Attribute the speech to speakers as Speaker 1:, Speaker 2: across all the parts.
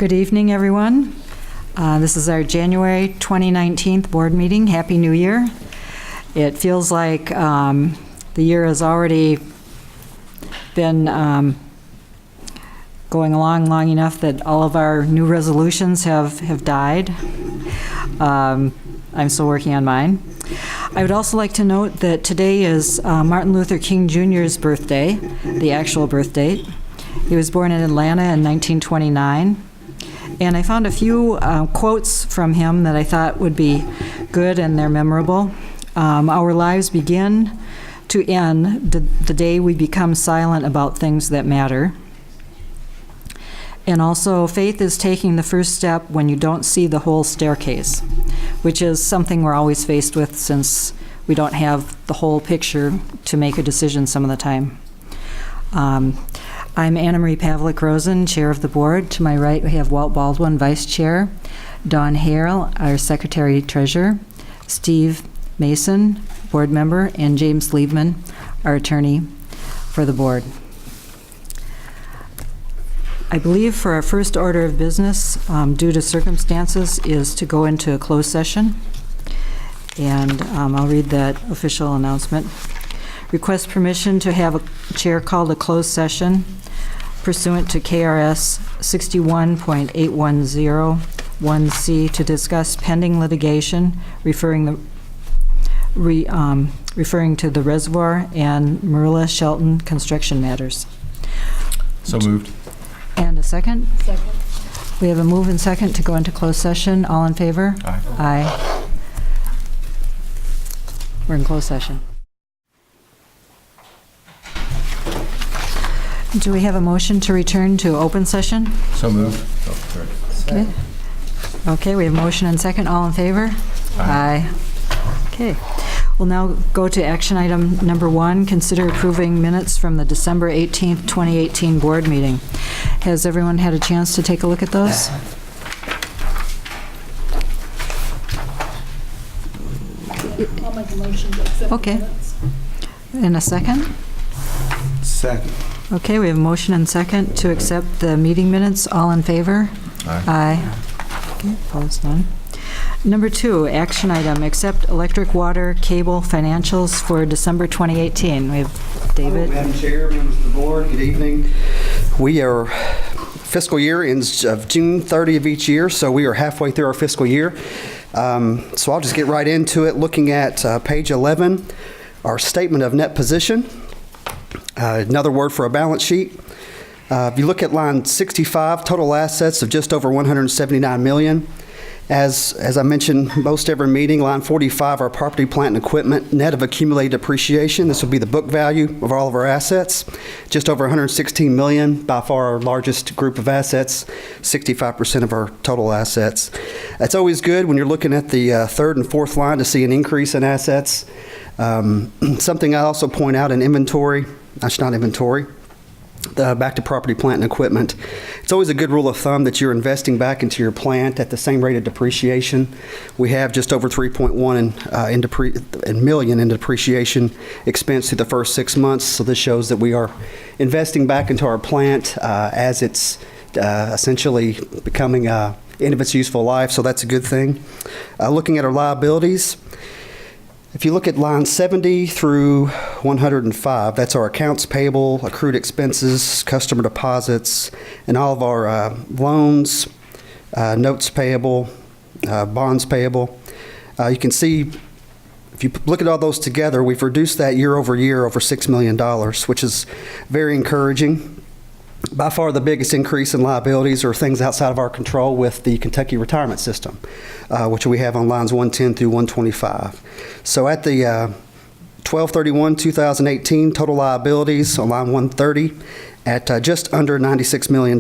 Speaker 1: Good evening, everyone. This is our January 2019 board meeting. Happy New Year. It feels like the year has already been going along long enough that all of our new resolutions have died. I'm still working on mine. I would also like to note that today is Martin Luther King Jr.'s birthday, the actual birth date. He was born in Atlanta in 1929. And I found a few quotes from him that I thought would be good, and they're memorable. Our lives begin to end the day we become silent about things that matter. And also, faith is taking the first step when you don't see the whole staircase, which is something we're always faced with since we don't have the whole picture to make a decision some of the time. I'm Anna Marie Pavlik-Rosen, Chair of the Board. To my right, we have Walt Baldwin, Vice Chair, Dawn Hale, our Secretary-Treasurer, Steve Mason, Board Member, and James Liebman, our Attorney for the Board. I believe for our first order of business, due to circumstances, is to go into a closed session. And I'll read that official announcement. Request permission to have a chair called a closed session pursuant to KRS 61.8101C to discuss pending litigation referring to the reservoir and Marilla Shelton construction matters.
Speaker 2: So moved.
Speaker 1: And a second?
Speaker 3: Second.
Speaker 1: We have a move and second to go into closed session. All in favor?
Speaker 2: Aye.
Speaker 1: Aye. We're in closed session. Do we have a motion to return to open session?
Speaker 2: So moved. Oh, sorry.
Speaker 1: Okay. Okay, we have motion and second. All in favor?
Speaker 2: Aye.
Speaker 1: Okay. We'll now go to action item number 1, consider approving minutes from the December 18th, 2018 board meeting. Has everyone had a chance to take a look at those?
Speaker 3: I'll make a motion to accept the
Speaker 1: Okay.
Speaker 3: minutes.
Speaker 1: In a second?
Speaker 2: Second.
Speaker 1: Okay, we have a motion and second to accept the meeting minutes. All in favor?
Speaker 2: Aye.
Speaker 1: Aye. Okay, opposed, none. Number 2, action item, accept electric, water, cable financials for December 2018. We have David.
Speaker 4: Madam Chair, members of the board, good evening. We are, fiscal year ends of June 30 of each year, so we are halfway through our fiscal year. So I'll just get right into it, looking at page 11, our statement of net position. Another word for a balance sheet. If you look at line 65, total assets of just over $179 million. As I mentioned most every meeting, line 45, our property, plant, and equipment, net of accumulated depreciation. This will be the book value of all of our assets. Just over $116 million, by far our largest group of assets, 65% of our total assets. It's always good when you're looking at the third and fourth line to see an increase in assets. Something I also point out in inventory, that's not inventory, back to property, plant, and equipment. It's always a good rule of thumb that you're investing back into your plant at the same rate of depreciation. We have just over $3.1 million in depreciation expense through the first 6 months. So this shows that we are investing back into our plant as it's essentially becoming end of its useful life. So that's a good thing. Looking at our liabilities. If you look at line 70 through 105, that's our accounts payable, accrued expenses, customer deposits, and all of our loans, notes payable, bonds payable. You can see, if you look at all those together, we've reduced that year over year over $6 million, which is very encouraging. By far the biggest increase in liabilities are things outside of our control with the Kentucky retirement system, which we have on lines 110 through 125. So at the 12/31/2018, total liabilities on line 130 at just under $96 million.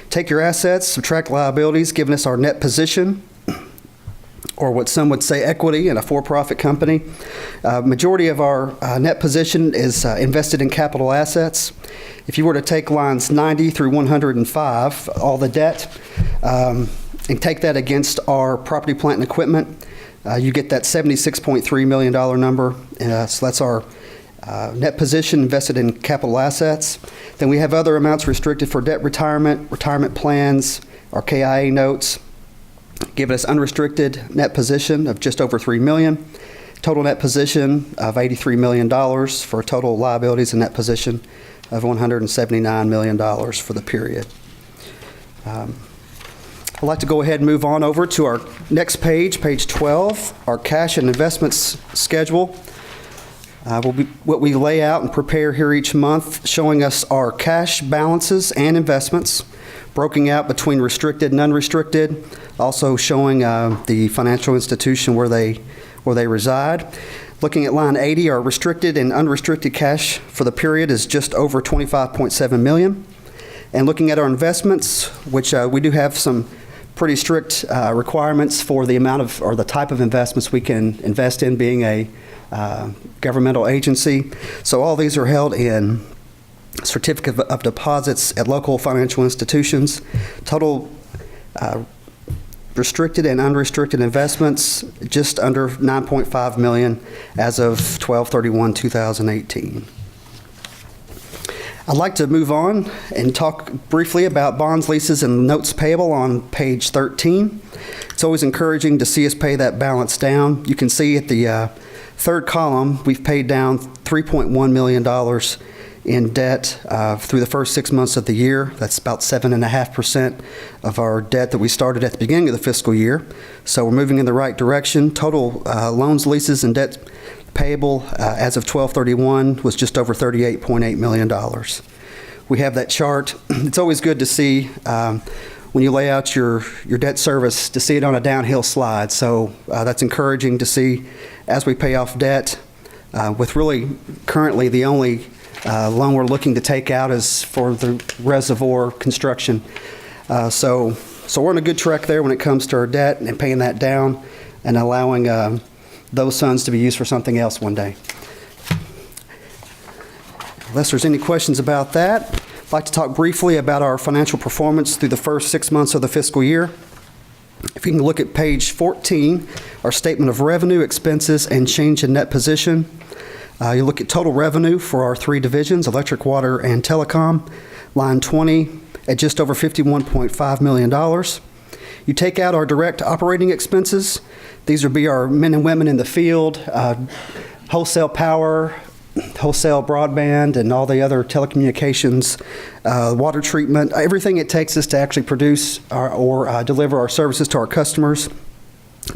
Speaker 4: Take your assets, subtract liabilities, giving us our net position, or what some would say equity in a for-profit company. Majority of our net position is invested in capital assets. If you were to take lines 90 through 105, all the debt, and take that against our property, plant, and equipment, you get that $76.3 million number. So that's our Net position invested in capital assets. Then we have other amounts restricted for debt retirement, retirement plans, our KIA notes, giving us unrestricted net position of just over $3 million. Total net position of $83 million for total liabilities and net position of $179 million for the period. I'd like to go ahead and move on over to our next page, page 12, our cash and investments schedule. Will be what we lay out and prepare here each month, showing us our cash balances and investments, broken out between restricted and unrestricted, also showing the financial institution where they reside. Looking at line 80, our restricted and unrestricted cash for the period is just over $25.7 million. And looking at our investments, which we do have some pretty strict requirements for the amount of, or the type of investments we can invest in, being a governmental agency. So all these are held in certificate of deposits at local financial institutions. Total restricted and unrestricted investments just under $9.5 million as of 12/31/2018. I'd like to move on and talk briefly about bonds, leases, and notes payable on page 13. It's always encouraging to see us pay that balance down. You can see at the third column, we've paid down $3.1 million in debt through the first 6 months of the year. That's about 7.5% of our debt that we started at the beginning of the fiscal year. So we're moving in the right direction. Total loans, leases, and debt payable as of 12/31 was just over $38.8 million. We have that chart. It's always good to see when you lay out your debt service, to see it on a downhill slide. So that's encouraging to see as we pay off debt, with really currently the only loan we're looking to take out is for the reservoir construction. So we're on a good track there when it comes to our debt and paying that down and allowing those funds to be used for something else one day. Unless there's any questions about that, I'd like to talk briefly about our financial performance through the first 6 months of the fiscal year. If you can look at page 14, our statement of revenue, expenses, and change in net position. You look at total revenue for our three divisions, electric, water, and telecom, line 20 at just over $51.5 million. You take out our direct operating expenses. These would be our men and women in the field, wholesale power, wholesale broadband, and all the other telecommunications, water treatment, everything it takes us to actually produce or deliver our services to our customers.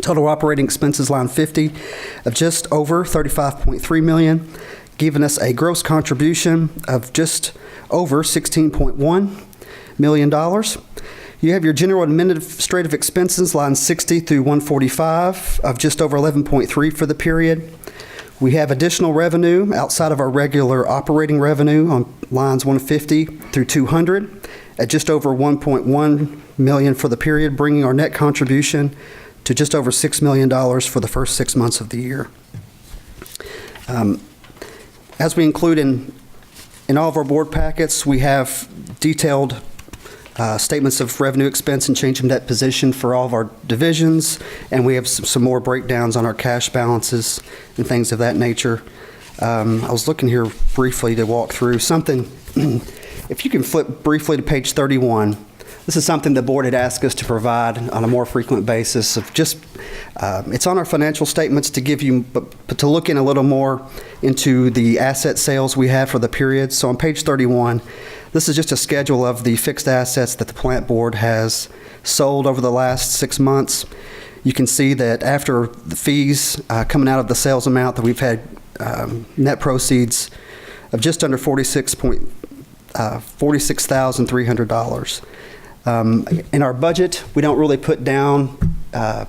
Speaker 4: Total operating expenses, line 50, of just over $35.3 million, giving us a gross contribution of just over $16.1 million. You have your general administrative expenses, line 60 through 145, of just over $11.3 for the period. We have additional revenue outside of our regular operating revenue on lines 150 through 200 at just over $1.1 million for the period, bringing our net contribution to just over $6 million for the first 6 months of the year. As we include in all of our board packets, we have detailed statements of revenue, expense, and change in debt position for all of our divisions, and we have some more breakdowns on our cash balances and things of that nature. I was looking here briefly to walk through something. If you can flip briefly to page 31, this is something the board had asked us to provide on a more frequent basis. Of just, it's on our financial statements to give you, but to look in a little more into the asset sales we had for the period. So on page 31, this is just a schedule of the fixed assets that the plant board has sold over the last 6 months. You can see that after the fees coming out of the sales amount, that we've had net proceeds of just under $46,300. In our budget, we don't really put down a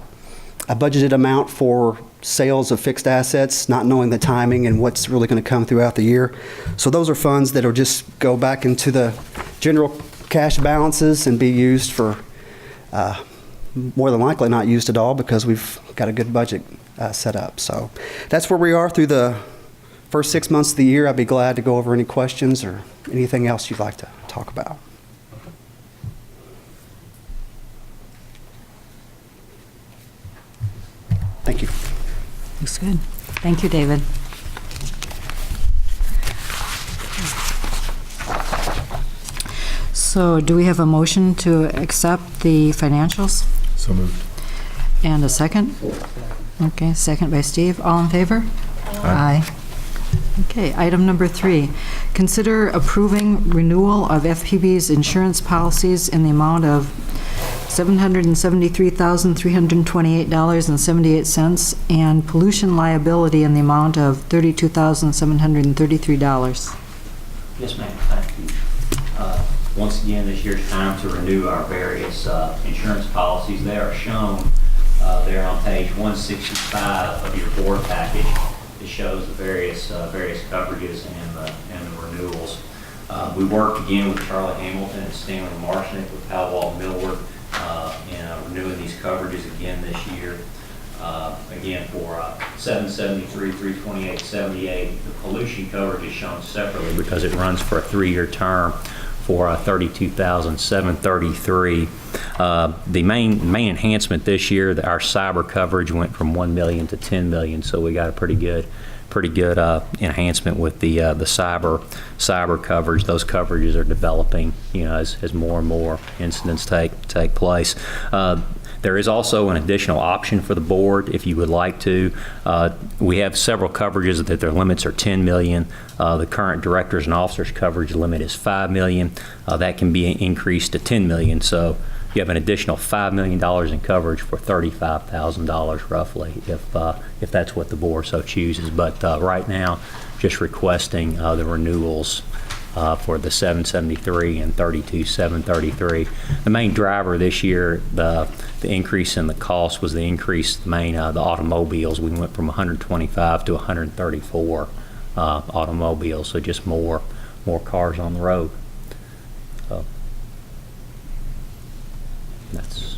Speaker 4: budgeted amount for sales of fixed assets, not knowing the timing and what's really going to come throughout the year. So those are funds that will just go back into the general cash balances and be used for, more than likely not used at all, because we've got a good budget set up. So that's where we are through the first 6 months of the year. I'd be glad to go over any questions or anything else you'd like to talk about. Thank you.
Speaker 1: Looks good. Thank you, David. So do we have a motion to accept the financials?
Speaker 2: So moved.
Speaker 1: And a second? Okay, second by Steve. All in favor? Aye. Okay, item number 3. Consider approving renewal of FPB's insurance policies in the amount of $773,328.78 and pollution liability in the amount of $32,733.
Speaker 5: Yes, ma'am. Thank you. Once again, this year's time to renew our various insurance policies. They are shown there on page 165 of your board package. It shows the various coverages and the renewals. We worked again with Charlie Hamilton and Stanley Marshnick with Powell Millward in renewing these coverages again this year. Again, for 773, 328, 78, the pollution coverage is shown separately because it runs for a 3-year term for $32,733. The main enhancement this year, our cyber coverage went from $1 million to $10 million, so we got a pretty good enhancement with the cyber coverage. Those coverages are developing, as more and more incidents take place. There is also an additional option for the board if you would like to. We have several coverages that their limits are $10 million. The current directors and officers coverage limit is $5 million. That can be increased to $10 million. So you have an additional $5 million in coverage for $35,000 roughly, if that's what the board so chooses. But right now, just requesting the renewals for the 773 and 32,733. The main driver this year, the increase in the cost was the automobiles. We went from 125 to 134 automobiles, so just more cars on the road. So that's.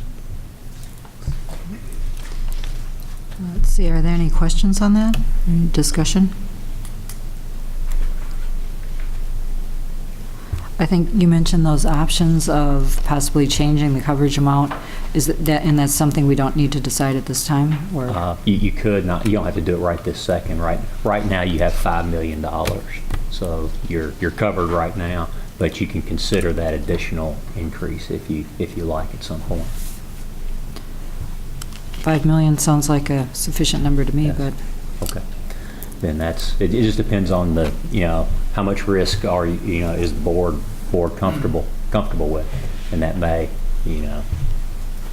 Speaker 1: Let's see, are there any questions on that? Any discussion? I think you mentioned those options of possibly changing the coverage amount. Is that, and that's something we don't need to decide at this time, or?
Speaker 5: You could not. You don't have to do it right this second. Right now, you have $5 million, so you're covered right now. But you can consider that additional increase if you like at some point.
Speaker 1: 5 million sounds like a sufficient number to me,
Speaker 5: Yes.
Speaker 1: but.
Speaker 5: Okay. Then it just depends on the, how much risk is the board comfortable with, and that may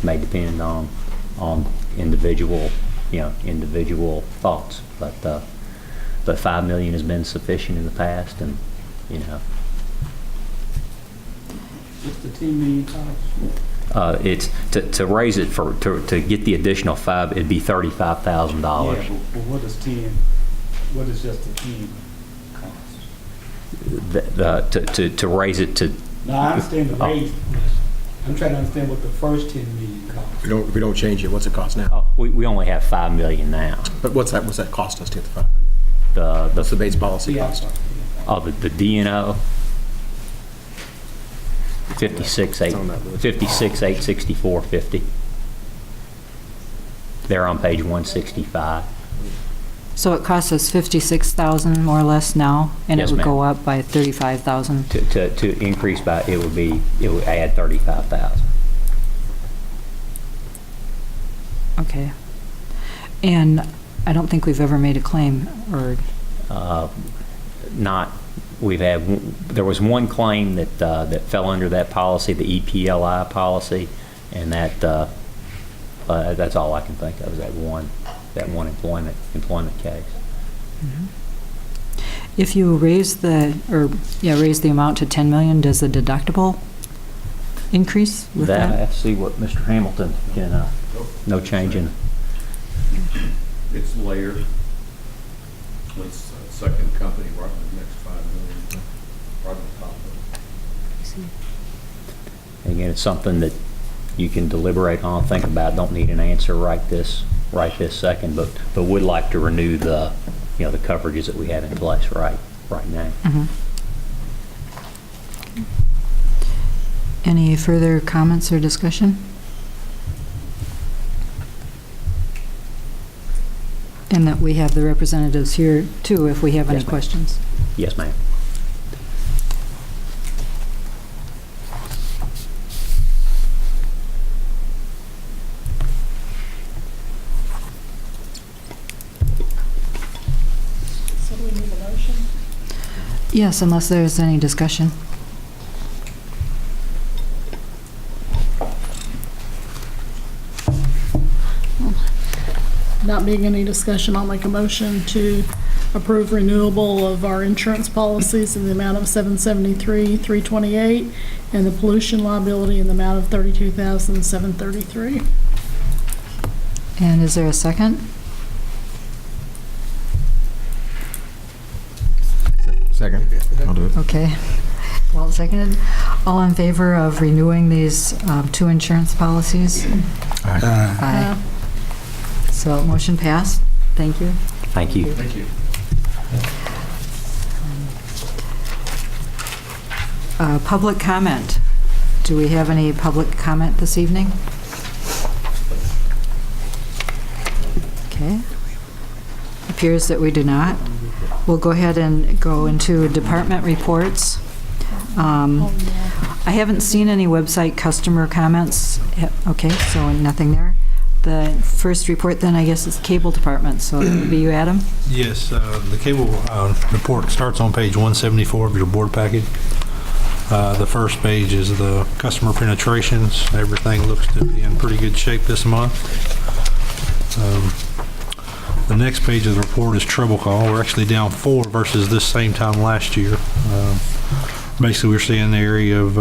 Speaker 5: depend on individual thoughts, but 5 million has been sufficient in the past, and
Speaker 6: What's the 10 million cost?
Speaker 5: it's to raise it to get the additional 5, it'd be $35,000.
Speaker 6: Yeah, but what is 10? What is just the 10 cost?
Speaker 5: To raise it to.
Speaker 6: No, I understand the raise. I'm trying to understand what the first 10 million cost.
Speaker 2: If we don't change it, what's it cost now?
Speaker 5: Oh, we only have $5 million now.
Speaker 2: But what's that cost us to get the 5 million? What's the base policy cost?
Speaker 5: The DNO. 56,864.50. They're on page 165.
Speaker 1: So it costs us $56,000 more or less now, and
Speaker 5: Yes,
Speaker 1: it would
Speaker 5: ma'am.
Speaker 1: go up by $35,000.
Speaker 5: To increase by, it would add 35,000.
Speaker 1: Okay. And I don't think we've ever made a claim, or,
Speaker 5: There was one claim that fell under that policy, the EPLI policy, and that's all I can think of is that one employment case.
Speaker 1: if you raise the amount to 10 million, does the deductible increase with
Speaker 5: I
Speaker 1: that?
Speaker 5: have to see what Mr. Hamilton can, no change in.
Speaker 7: It's layered. It's a second company right in the next 5 million, right on top of it.
Speaker 5: Again, it's something that you can deliberate on, think about, don't need an answer right this second, but would like to renew the coverages that we have in place right now.
Speaker 1: Mhm. Any further comments or discussion? And that we have the representatives here too, if we have any
Speaker 5: Yes, ma'am.
Speaker 1: questions.
Speaker 5: Yes, ma'am.
Speaker 1: Yes, unless there's any discussion.
Speaker 3: Not being any discussion, I'll make a motion to approve renewable of our insurance policies in the amount of $773,328 and the pollution liability in the amount of $32,733.
Speaker 1: And is there a second?
Speaker 2: Second. I'll do it.
Speaker 1: Okay. Well, seconded. All in favor of renewing these 2 insurance policies? Aye. So motion passed. Thank you.
Speaker 5: Thank you.
Speaker 7: Thank you.
Speaker 1: Public comment. Do we have any public comment this evening? Okay. Appears that we do not. We'll go ahead and go into department reports. I haven't seen any website customer comments. Okay, so nothing there. The first report then, I guess, is cable department, so that would be you, Adam?
Speaker 8: Yes, the cable report starts on page 174 of your board package. The first page is the customer penetrations. Everything looks to be in pretty good shape this month. The next page of the report is trouble call. We're actually down 4 versus this same time last year. Basically, we're seeing the area of,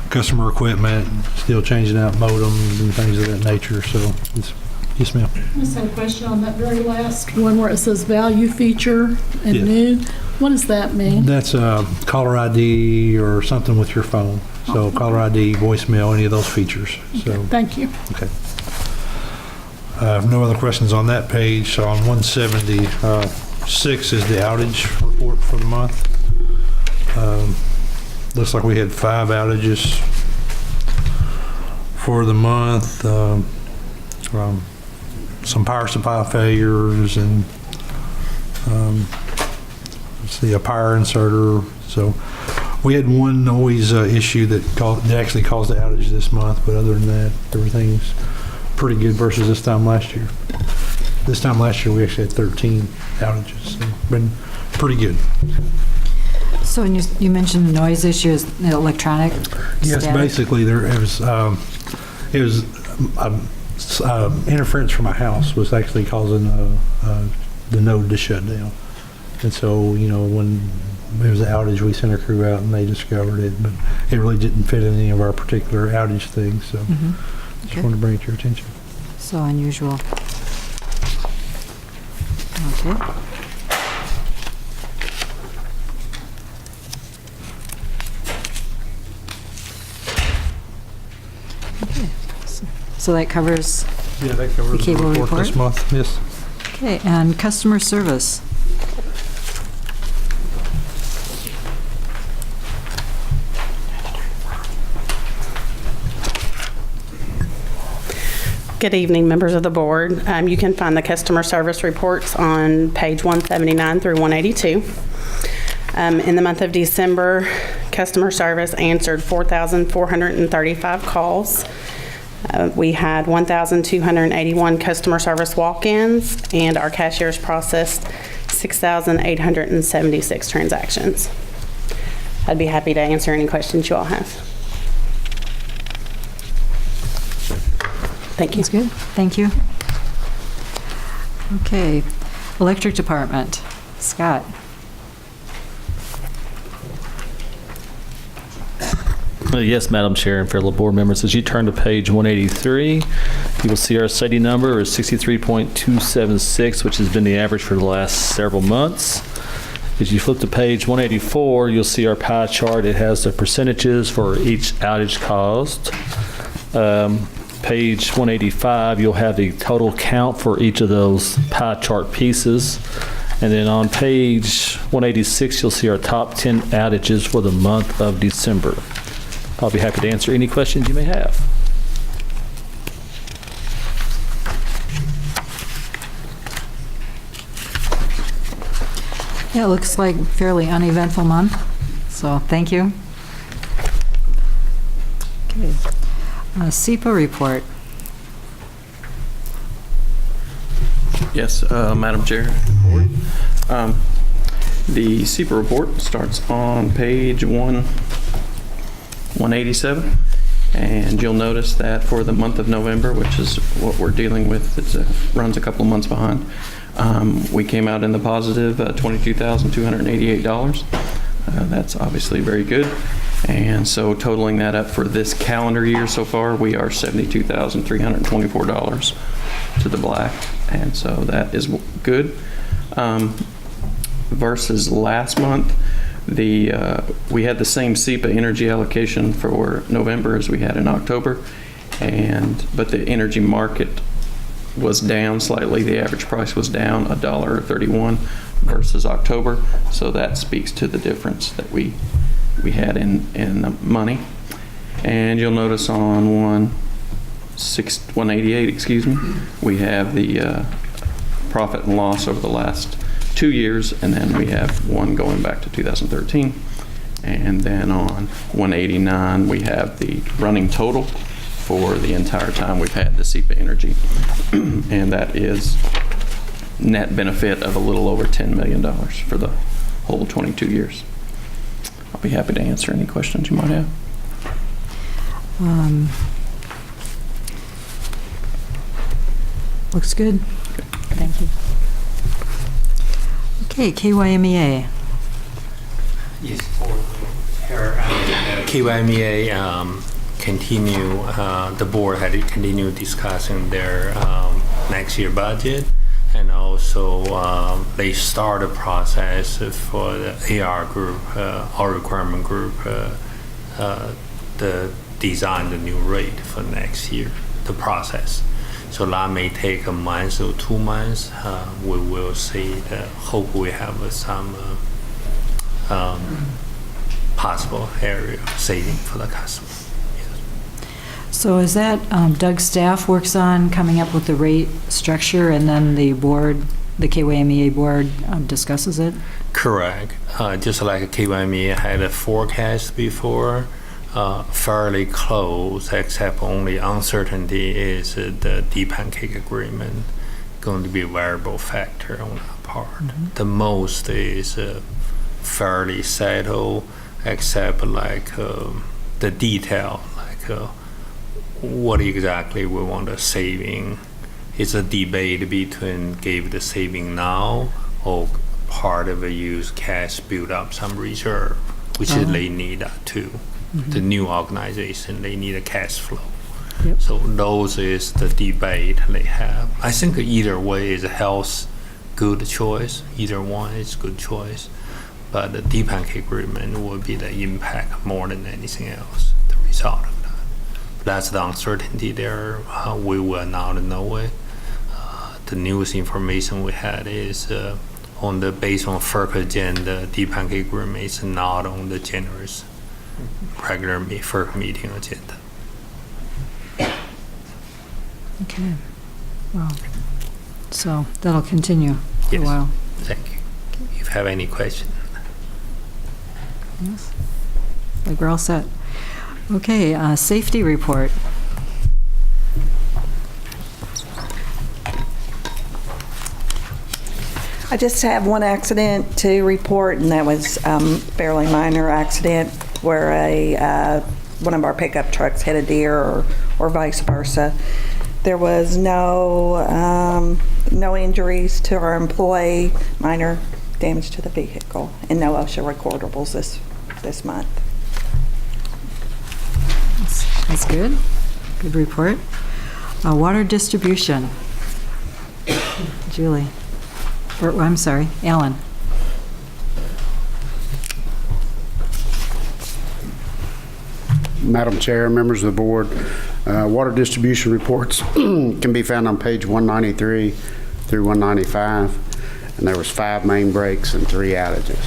Speaker 8: customer equipment, still changing out modems and things of that nature. So, yes, ma'am.
Speaker 3: I just had a question on that very last one where it says value feature and
Speaker 8: Yeah.
Speaker 3: new. What does that mean?
Speaker 8: That's caller ID or something with your phone. So caller ID, voicemail, any of those features. So,
Speaker 3: Thank you.
Speaker 8: okay. No other questions on that page. So on 176 is the outage report for the month. Looks like we had 5 outages for the month. Some power supply failures and a power inserter. So we had one noise issue that actually caused the outage this month, but other than that, everything's pretty good versus this time last year. This time last year, we actually had 13 outages. So been pretty good.
Speaker 1: So when you mentioned the noise issue, is it electronic?
Speaker 8: Yes,
Speaker 1: static?
Speaker 8: basically it was interference from a house was actually causing the node to shut down. And so, when there was an outage, we sent a crew out and they discovered it, but it really didn't fit in any of our particular outage things. So just
Speaker 1: Okay.
Speaker 8: wanted to bring it to your attention.
Speaker 1: So unusual. Okay. Okay. So that covers,
Speaker 8: Yeah, that covers
Speaker 1: The cable
Speaker 8: report this
Speaker 1: report?
Speaker 8: month. Yes.
Speaker 1: okay, and customer service.
Speaker 9: Good evening, members of the board. You can find the customer service reports on page 179 through 182. In the month of December, customer service answered 4,435 calls. We had 1,281 customer service walk-ins, and our cashiers processed 6,876 transactions. I'd be happy to answer any questions you all have. Thank you.
Speaker 1: That's good. Thank you. Okay. Electric department. Scott.
Speaker 10: Yes, Madam Chair and fellow board members, as you turn to page 183, you will see our SETI number is 63.276, which has been the average for the last several months. As you flip to page 184, you'll see our pie chart. It has the percentages for each outage caused. Page 185, you'll have the total count for each of those pie chart pieces. And then on page 186, you'll see our top 10 outages for the month of December. I'll be happy to answer any questions you may have.
Speaker 1: Yeah, it looks like a fairly uneventful month, so thank you. Okay. SEPA report.
Speaker 11: Yes, Madam Chair, Board. The SEPA report starts on page 187, and you'll notice that for the month of November, which is what we're dealing with, it runs a couple of months behind, we came out in the positive $22,288. That's obviously very good. And so totaling that up for this calendar year so far, we are $72,324 to the black. And so that is good. Versus last month, we had the same SEPA energy allocation for November as we had in October, but the energy market was down slightly. The average price was down $1.31 versus October, so that speaks to the difference that we had in money. And you'll notice on 188, we have the profit and loss over the last 2 years, and then we have one going back to 2013. And then on 189, we have the running total for the entire time we've had the SEPA energy. And that is net benefit of a little over $10 million for the whole 22 years. I'll be happy to answer any questions you might have.
Speaker 1: Looks good. Thank you. Okay, KyMEA.
Speaker 12: Yes, KyMEA continue, the board had to continue discussing their next year budget, and also they start a process for the AR group, our requirement group, the design the new rate for next year, the process. So that may take a month or 2 months. We will see. Hope we have some possible area of saving for the customer. Yes.
Speaker 1: So is that Doug's staff works on coming up with the rate structure, and then the board, the KyMEA board, discusses it?
Speaker 12: Correct. Just like KyMEA had a forecast before. Fairly close, except only uncertainty is the D-pancake agreement going to be a variable factor on that part. The most is fairly settled, except like the detail, like what exactly we want a saving. It's a debate between give the saving now or part of it use cash build up some reserve, which is they need that too. The new organization, they need a cash flow.
Speaker 1: Yep.
Speaker 12: So those is the debate they have. I think either way is a health good choice. Either one is good choice. But the D-pancake agreement will be the impact more than anything else, the result of that. That's the uncertainty there. We will not know it. The newest information we had is based on FERC agenda, D-pancake agreement is not on the generous regular FERC meeting agenda.
Speaker 1: Okay. Well, so that'll continue for
Speaker 12: Yes.
Speaker 1: a while.
Speaker 12: Thank you. If you have any questions.
Speaker 1: Yes. Like we're all set. Okay, safety report.
Speaker 13: I just have one accident to report, and that was fairly minor accident where one of our pickup trucks hit a deer or vice versa. There was no injuries to our employee, minor damage to the vehicle, and no OSHA recordables this month.
Speaker 1: That's good. Good report. Water distribution. Julie. I'm sorry, Alan.
Speaker 14: Madam Chair, members of the board, water distribution reports can be found on page 193 through 195, and there was 5 main breaks and 3 outages.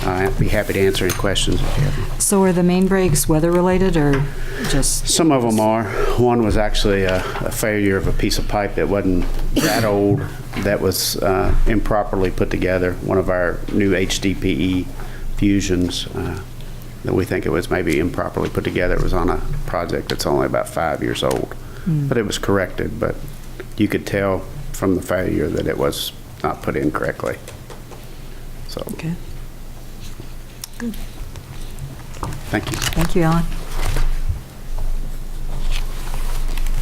Speaker 14: I'd be happy to answer any questions if you have.
Speaker 1: So are the main breaks weather-related or just?
Speaker 14: Some of them are. One was actually a failure of a piece of pipe that wasn't that old, that was improperly put together. One of our new HDPE fusions that we think it was maybe improperly put together. It was on a project that's only about 5 years old. But it was corrected, but you could tell from the failure that it was not put in correctly. So,
Speaker 1: Okay. Good.
Speaker 14: thank you.
Speaker 1: Thank you, Alan.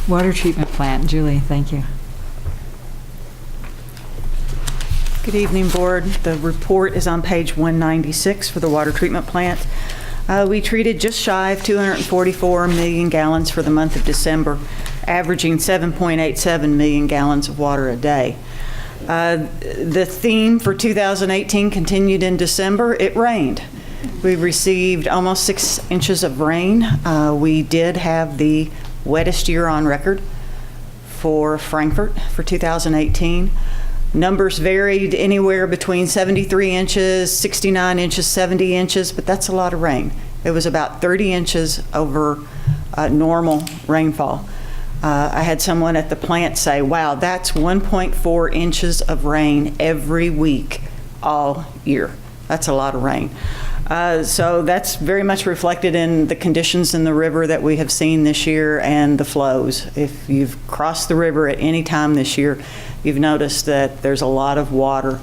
Speaker 1: Water treatment plant, Julie, thank you.
Speaker 15: Good evening, Board. The report is on page 196 for the water treatment plant. We treated just shy of 244 million gallons for the month of December, averaging 7.87 million gallons of water a day. The theme for 2018 continued in December. It rained. We received almost 6 inches of rain. We did have the wettest year on record for Frankfort for 2018. Numbers varied anywhere between 73 inches, 69 inches, 70 inches, but that's a lot of rain. It was about 30 inches over normal rainfall. I had someone at the plant say, wow, that's 1.4 inches of rain every week all year. That's a lot of rain. So that's very much reflected in the conditions in the river that we have seen this year and the flows. If you've crossed the river at any time this year, you've noticed that there's a lot of water.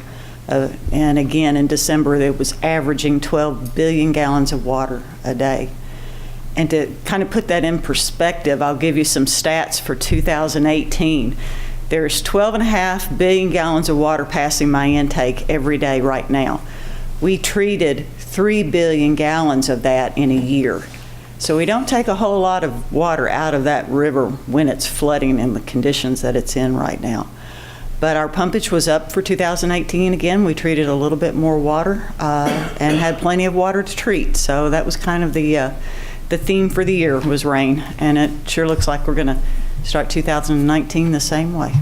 Speaker 15: And again, in December, it was averaging 12 billion gallons of water a day. And to kind of put that in perspective, I'll give you some stats for 2018. There's 12.5 billion gallons of water passing my intake every day right now. We treated 3 billion gallons of that in a year. So we don't take a whole lot of water out of that river when it's flooding in the conditions that it's in right now. But our pumpage was up for 2018. Again, we treated a little bit more water and had plenty of water to treat. So that was kind of the theme for the year was rain. And it sure looks like we're going to start 2019 the same way.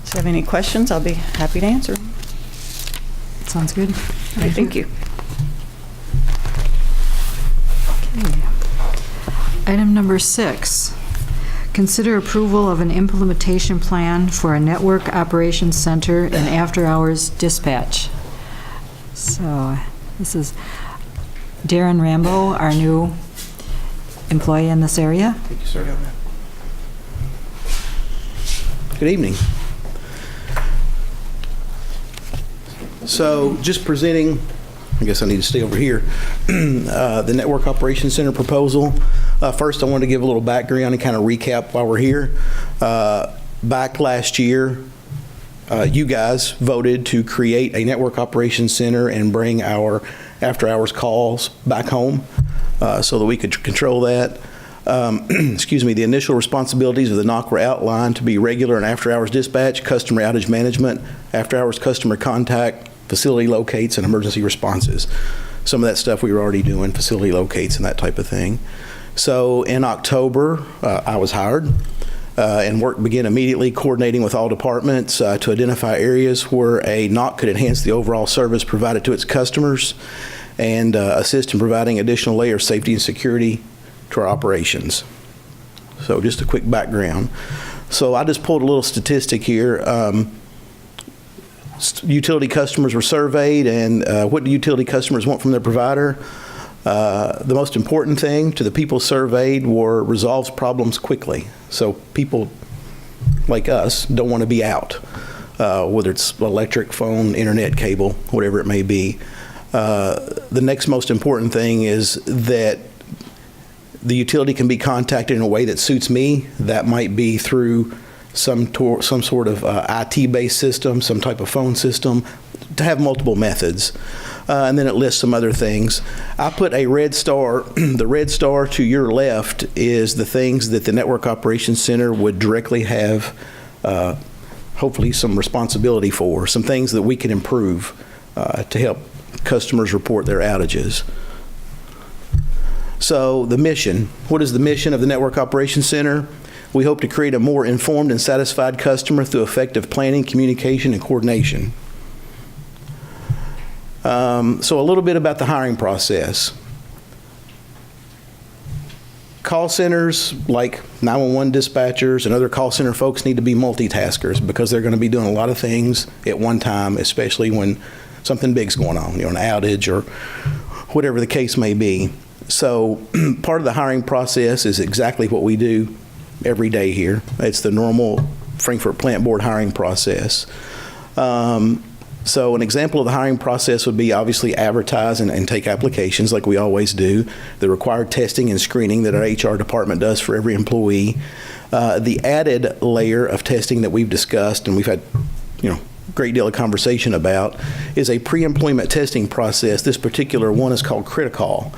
Speaker 15: So if you have any questions, I'll be happy to answer.
Speaker 1: Sounds good.
Speaker 15: Thank you.
Speaker 1: Okay. Item number 6. Consider approval of an implementation plan for a network operations center and after-hours dispatch. So this is Darren Rambo, our new employee in this area.
Speaker 16: Thank you, sir. Good evening. So just presenting, I guess I need to stay over here, the Network Operations Center proposal. First, I want to give a little background and kind of recap why we're here. Back last year, you guys voted to create a Network Operations Center and bring our after-hours calls back home so that we could control that. Excuse me, the initial responsibilities of the NOC were outlined to be regular and after-hours dispatch, customer outage management, after-hours customer contact, facility locates, and emergency responses. Some of that stuff we were already doing, facility locates and that type of thing. So in October, I was hired and work began immediately coordinating with all departments to identify areas where a NOC could enhance the overall service provided to its customers and assist in providing additional layer of safety and security to our operations. So just a quick background. So I just pulled a little statistic here. Utility customers were surveyed, and what do utility customers want from their provider? The most important thing to the people surveyed were resolves problems quickly. So people like us don't want to be out, whether it's electric, phone, internet, cable, whatever it may be. The next most important thing is that the utility can be contacted in a way that suits me. That might be through some sort of IT-based system, some type of phone system, to have multiple methods. And then it lists some other things. I put a red star. The red star to your left is the things that the Network Operations Center would directly have, hopefully, some responsibility for, some things that we can improve to help customers report their outages. So the mission, what is the mission of the Network Operations Center? We hope to create a more informed and satisfied customer through effective planning, communication, and coordination. So a little bit about the hiring process. Call centers like 911 dispatchers and other call center folks need to be multitaskers because they're going to be doing a lot of things at one time, especially when something big's going on, an outage or whatever the case may be. So part of the hiring process is exactly what we do every day here. It's the normal Frankfort Plant Board hiring process. So an example of the hiring process would be obviously advertise and take applications like we always do, the required testing and screening that our HR department does for every employee. The added layer of testing that we've discussed and we've had, great deal of conversation about is a pre-employment testing process. This particular one is called Critical,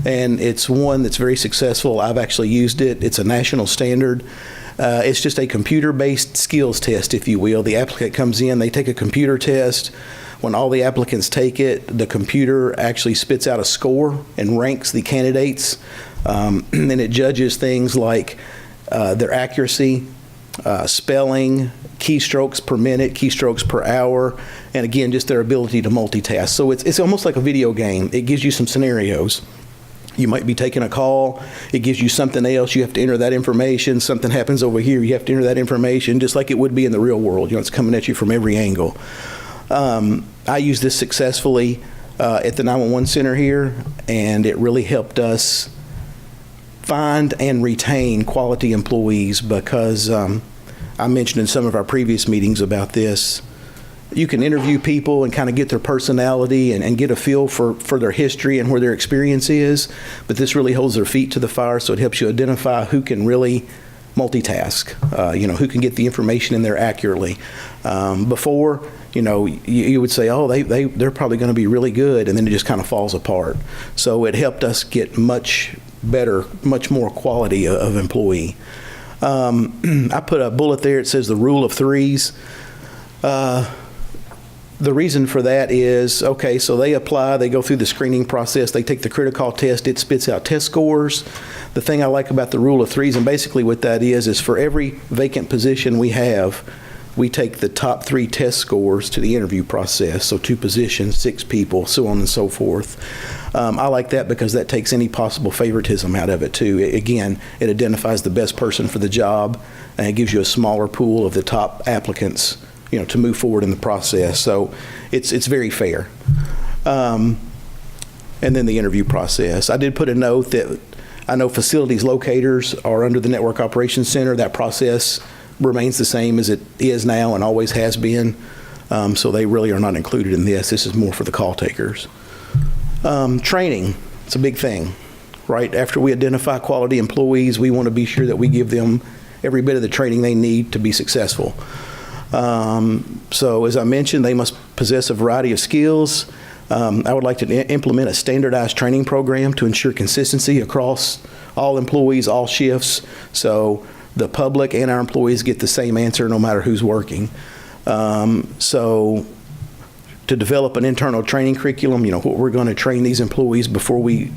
Speaker 16: and it's one that's very successful. I've actually used it. It's a national standard. It's just a computer-based skills test, if you will. The applicant comes in, they take a computer test. When all the applicants take it, the computer actually spits out a score and ranks the candidates, and it judges things like their accuracy, spelling, keystrokes per minute, keystrokes per hour, and again, just their ability to multitask. So it's almost like a video game. It gives you some scenarios. You might be taking a call. It gives you something else. You have to enter that information. Something happens over here. You have to enter that information, just like it would be in the real world. It's coming at you from every angle. I used this successfully at the 911 center here, and it really helped us find and retain quality employees because I mentioned in some of our previous meetings about this. You can interview people and kind of get their personality and get a feel for their history and where their experience is, but this really holds their feet to the fire, so it helps you identify who can really multitask, who can get the information in there accurately. Before, you would say, oh, they're probably going to be really good, and then it just kind of falls apart. So it helped us get much better, much more quality of employee. I put a bullet there. It says the rule of threes. The reason for that is, okay, so they apply, they go through the screening process, they take the critical test, it spits out test scores. The thing I like about the rule of threes, and basically what that is for every vacant position we have, we take the top 3 test scores to the interview process. So 2 positions, 6 people, so on and so forth. I like that because that takes any possible favoritism out of it too. Again, it identifies the best person for the job, and it gives you a smaller pool of the top applicants, to move forward in the process. So it's very fair. And then the interview process. I did put a note that I know facilities locators are under the Network Operations Center. That process remains the same as it is now and always has been. So they really are not included in this. This is more for the call takers. Training, it's a big thing, right? After we identify quality employees, we want to be sure that we give them every bit of the training they need to be successful. So as I mentioned, they must possess a variety of skills. I would like to implement a standardized training program to ensure consistency across all employees, all shifts, so the public and our employees get the same answer no matter who's working. So to develop an internal training curriculum, what we're going to train these employees before we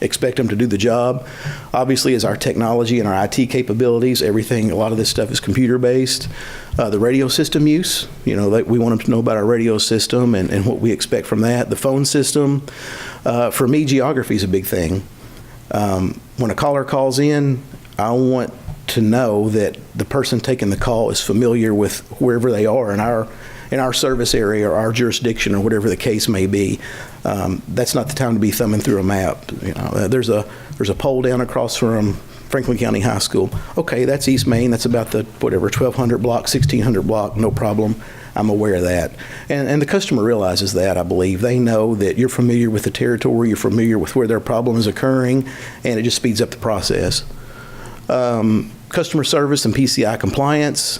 Speaker 16: expect them to do the job. Obviously, is our technology and our IT capabilities. A lot of this stuff is computer-based. The radio system use, we want them to know about our radio system and what we expect from that. The phone system. For me, geography is a big thing. When a caller calls in, I want to know that the person taking the call is familiar with wherever they are in our service area or our jurisdiction or whatever the case may be. That's not the time to be thumbing through a map. There's a pole down across from Franklin County High School. Okay, that's East Main. That's about the 1200 block, 1600 block. No problem. I'm aware of that. And the customer realizes that, I believe. They know that you're familiar with the territory, you're familiar with where their problem is occurring, and it just speeds up the process. Customer service and PCI compliance,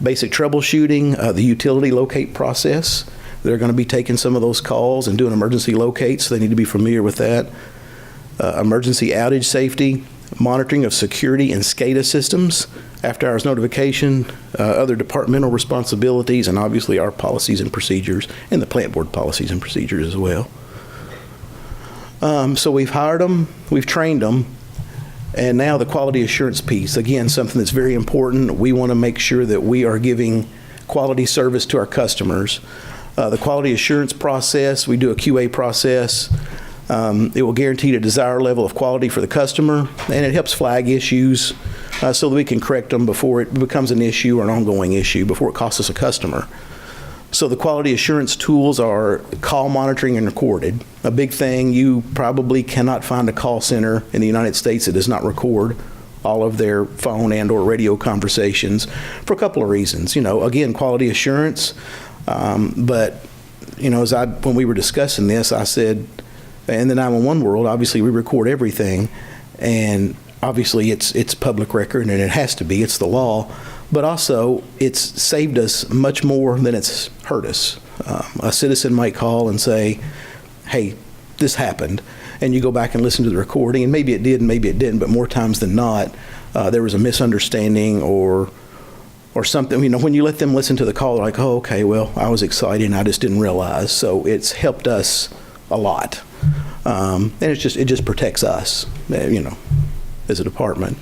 Speaker 16: basic troubleshooting, the utility locate process. They're going to be taking some of those calls and doing emergency locates, so they need to be familiar with that. Emergency outage safety, monitoring of security and SCADA systems, after-hours notification, other departmental responsibilities, and obviously our policies and procedures, and the plant board policies and procedures as well. So we've hired them, we've trained them, and now the quality assurance piece, again, something that's very important. We want to make sure that we are giving quality service to our customers. The quality assurance process, we do a QA process. It will guarantee a desired level of quality for the customer, and it helps flag issues so that we can correct them before it becomes an issue or an ongoing issue, before it costs us a customer. So the quality assurance tools are call monitoring and recorded. A big thing, you probably cannot find a call center in the United States that does not record all of their phone and or radio conversations for a couple of reasons. Again, quality assurance, but when we were discussing this, I said, in the 911 world, obviously we record everything, and obviously it's public record, and it has to be, it's the law, but also it's saved us much more than it's hurt us. A citizen might call and say, hey, this happened, and you go back and listen to the recording, and maybe it did and maybe it didn't, but more times than not, there was a misunderstanding or something. When you let them listen to the call, they're like, oh, okay, well, I was excited and I just didn't realize. So it's helped us a lot. And it just protects us, as a department.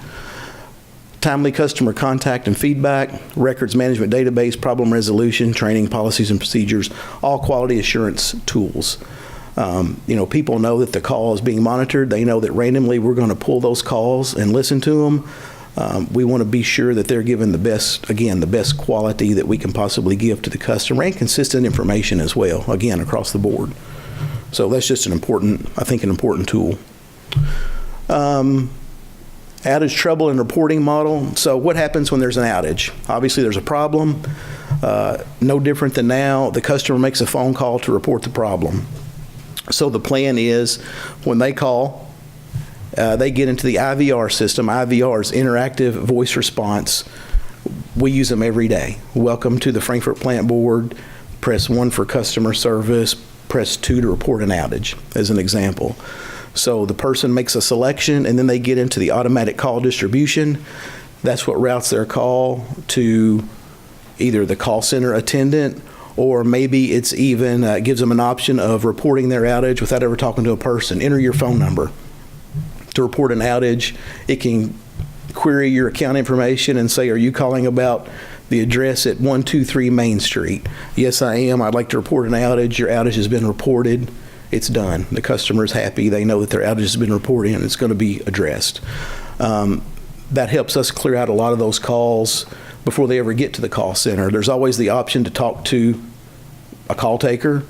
Speaker 16: Timely customer contact and feedback, records management database, problem resolution, training, policies and procedures, all quality assurance tools. People know that the call is being monitored. They know that randomly we're going to pull those calls and listen to them. We want to be sure that they're given the best quality that we can possibly give to the customer, and consistent information as well, again, across the board. So that's just an important tool. Outage trouble and reporting model. So what happens when there's an outage? Obviously there's a problem. No different than now. The customer makes a phone call to report the problem. So the plan is when they call, they get into the IVR system. IVR is interactive voice response. We use them every day. Welcome to the Frankfort Plant Board. Press 1 for customer service. Press 2 to report an outage, as an example. So the person makes a selection, and then they get into the automatic call distribution. That's what routes their call to either the call center attendant, or maybe it's even gives them an option of reporting their outage without ever talking to a person. Enter your phone number to report an outage. It can query your account information and say, are you calling about the address at 123 Main Street? Yes, I am. I'd like to report an outage. Your outage has been reported. It's done. The customer is happy. They know that their outage has been reported and it's going to be addressed. That helps us clear out a lot of those calls before they ever get to the call center. There's always the option to talk to a call taker.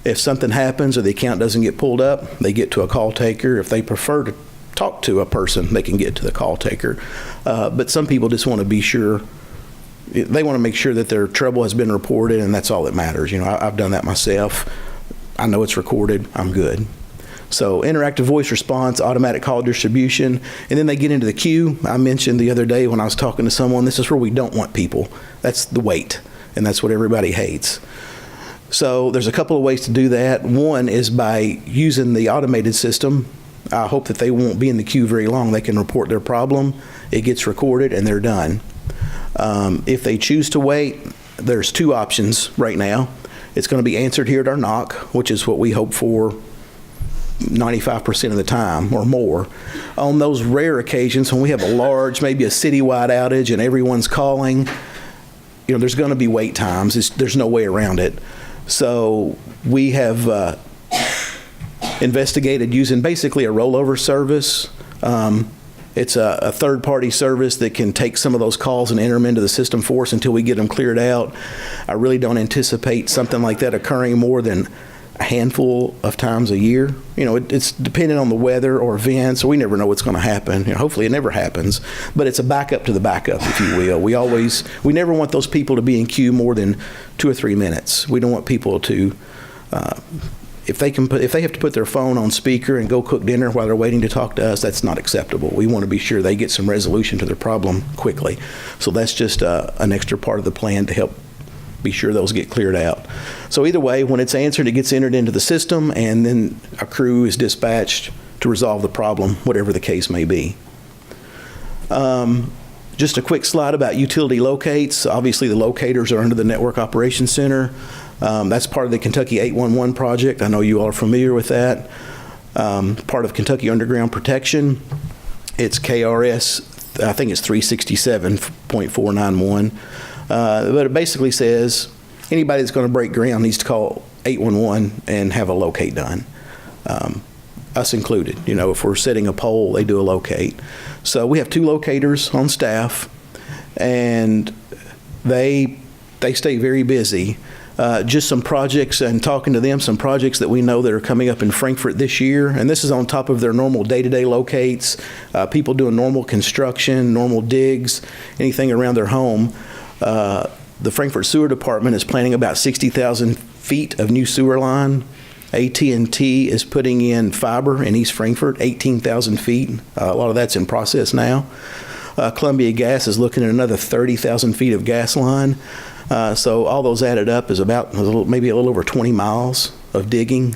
Speaker 16: If something happens or the account doesn't get pulled up, they get to a call taker. If they prefer to talk to a person, they can get to the call taker. But some people just want to be sure. They want to make sure that their trouble has been reported, and that's all that matters. I've done that myself. I know it's recorded. I'm good. So interactive voice response, automatic call distribution, and then they get into the queue. I mentioned the other day when I was talking to someone, this is where we don't want people. That's the wait, and that's what everybody hates. So there's a couple of ways to do that. One is by using the automated system. I hope that they won't be in the queue very long. They can report their problem. It gets recorded, and they're done. If they choose to wait, there's 2 options right now. It's going to be answered here at our knock, which is what we hope for 95% of the time or more. On those rare occasions when we have a large, maybe a citywide outage and everyone's calling, there's going to be wait times. There's no way around it. So we have investigated using basically a rollover service. It's a third-party service that can take some of those calls and enter them into the system for us until we get them cleared out. I really don't anticipate something like that occurring more than a handful of times a year. It's dependent on the weather or events, so we never know what's going to happen. Hopefully it never happens, but it's a backup to the backup, if you will. We never want those people to be in queue more than 2 or 3 minutes. We don't want people to if they have to put their phone on speaker and go cook dinner while they're waiting to talk to us, that's not acceptable. We want to be sure they get some resolution to their problem quickly. So that's just an extra part of the plan to help be sure those get cleared out. So either way, when it's answered, it gets entered into the system, and then a crew is dispatched to resolve the problem, whatever the case may be. Just a quick slide about utility locates. Obviously, the locators are under the Network Operations Center. That's part of the Kentucky 811 project. I know you all are familiar with that. Part of Kentucky Underground Protection. It's KRS, I think it's 367.491. But it basically says anybody that's going to break ground needs to call 811 and have a locate done. Us included. If we're setting a pole, they do a locate. So we have 2 locators on staff, and they stay very busy. Just some projects, and talking to them, some projects that we know that are coming up in Frankfort this year, and this is on top of their normal day-to-day locates, people doing normal construction, normal digs, anything around their home. The Frankfort Sewer Department is planning about 60,000 feet of new sewer line. AT&T is putting in fiber in East Frankfort, 18,000 feet. A lot of that's in process now. Columbia Gas is looking at another 30,000 feet of gas line. So all those added up is about maybe a little over 20 miles of digging,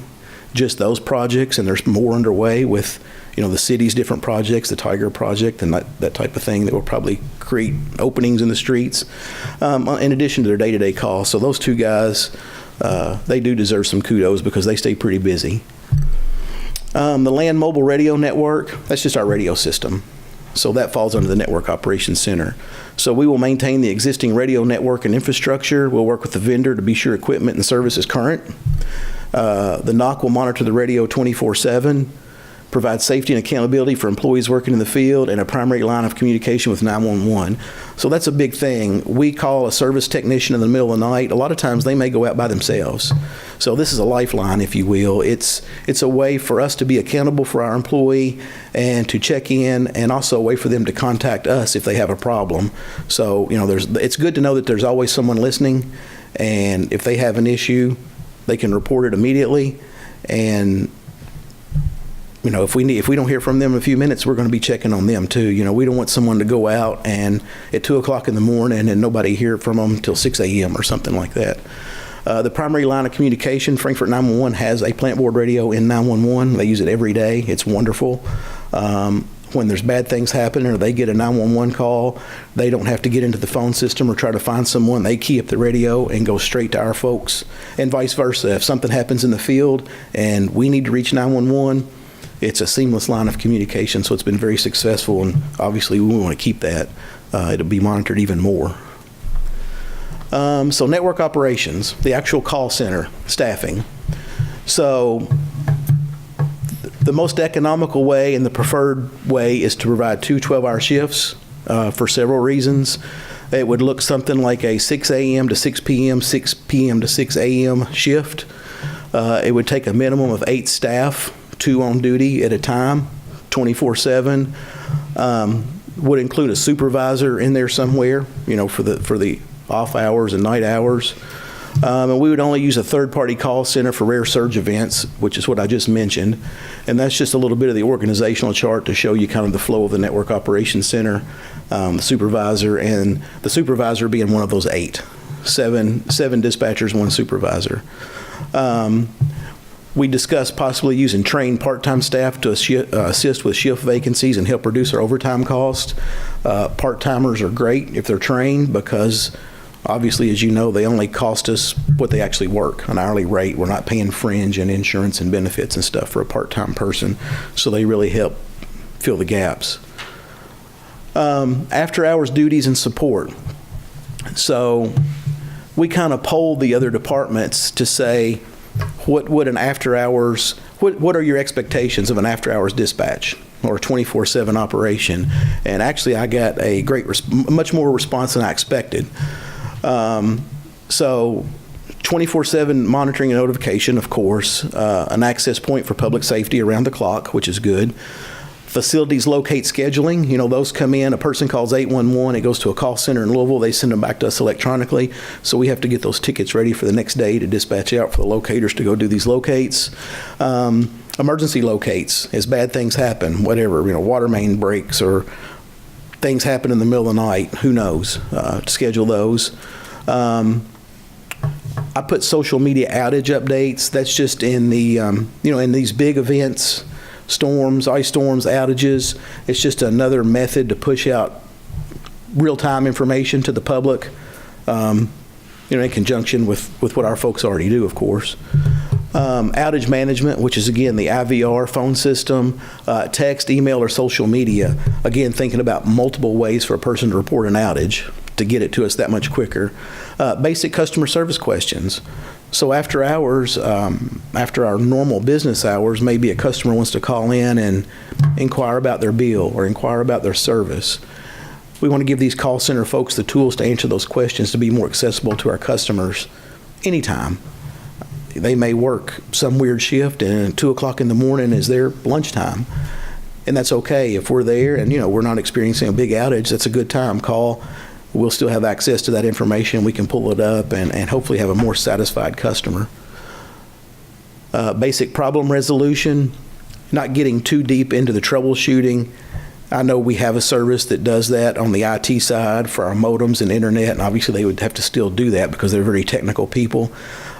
Speaker 16: just those projects, and there's more underway with, the city's different projects, the Tiger Project and that type of thing that will probably create openings in the streets, in addition to their day-to-day costs. So those two guys, they do deserve some kudos because they stay pretty busy. The Land Mobile Radio Network, that's just our radio system. So that falls under the Network Operations Center. So we will maintain the existing radio network and infrastructure. We'll work with the vendor to be sure equipment and service is current. The NOC will monitor the radio 24/7, provide safety and accountability for employees working in the field, and a primary line of communication with 911. So that's a big thing. We call a service technician in the middle of the night. A lot of times they may go out by themselves. So this is a lifeline, if you will. It's a way for us to be accountable for our employee and to check in, and also a way for them to contact us if they have a problem. So, it's good to know that there's always someone listening, and if they have an issue, they can report it immediately. And if we don't hear from them in a few minutes, we're going to be checking on them too. We don't want someone to go out and at 2 o'clock in the morning and nobody hear from them till 6 a.m. or something like that. The primary line of communication, Frankfort 911 has a plant board radio in 911. They use it every day. It's wonderful. When there's bad things happening or they get a 911 call, they don't have to get into the phone system or try to find someone. They key up the radio and go straight to our folks, and vice versa. If something happens in the field and we need to reach 911, it's a seamless line of communication, so it's been very successful, and obviously we want to keep that. It'll be monitored even more. So network operations, the actual call center staffing. So the most economical way and the preferred way is to provide 2 12-hour shifts for several reasons. It would look something like a 6 a.m. to 6 p.m., 6 p.m. to 6 a.m. shift. It would take a minimum of 8 staff, 2 on duty at a time, 24/7. Would include a supervisor in there somewhere, for the off hours and night hours. And we would only use a third-party call center for rare surge events, which is what I just mentioned. And that's just a little bit of the organizational chart to show you kind of the flow of the Network Operations Center, the supervisor, and the supervisor being one of those 8. 7 dispatchers, 1 supervisor. We discussed possibly using trained part-time staff to assist with shift vacancies and help reduce our overtime cost. Part-timers are great if they're trained because obviously, as you know, they only cost us what they actually work, an hourly rate. We're not paying fringe and insurance and benefits and stuff for a part-time person, so they really help fill the gaps. After-hours duties and support. So we kind of polled the other departments to say, what would an after-hours, what are your expectations of an after-hours dispatch or a 24/7 operation? And actually, I got a much more response than I expected. So 24/7 monitoring and notification, of course, an access point for public safety around the clock, which is good. Facilities locate scheduling, those come in, a person calls 811, it goes to a call center in Louisville, they send them back to us electronically, so we have to get those tickets ready for the next day to dispatch out for the locators to go do these locates. Emergency locates, as bad things happen, whatever, water main breaks or things happen in the middle of the night, who knows, schedule those. I put social media outage updates, that's just in the, in these big events, storms, ice storms, outages. It's just another method to push out real-time information to the public, in conjunction with what our folks already do, of course. Outage management, which is, again, the IVR phone system, text, email, or social media. Again, thinking about multiple ways for a person to report an outage to get it to us that much quicker. Basic customer service questions. So after hours, after our normal business hours, maybe a customer wants to call in and inquire about their bill or inquire about their service. We want to give these call center folks the tools to answer those questions to be more accessible to our customers anytime. They may work some weird shift and 2 o'clock in the morning is their lunchtime. And that's okay. If we're there and, we're not experiencing a big outage, that's a good time. Call. we'll still have access to that information. We can pull it up and hopefully have a more satisfied customer. Basic problem resolution, not getting too deep into the troubleshooting. I know we have a service that does that on the IT side for our modems and internet, and obviously they would have to still do that because they're very technical people.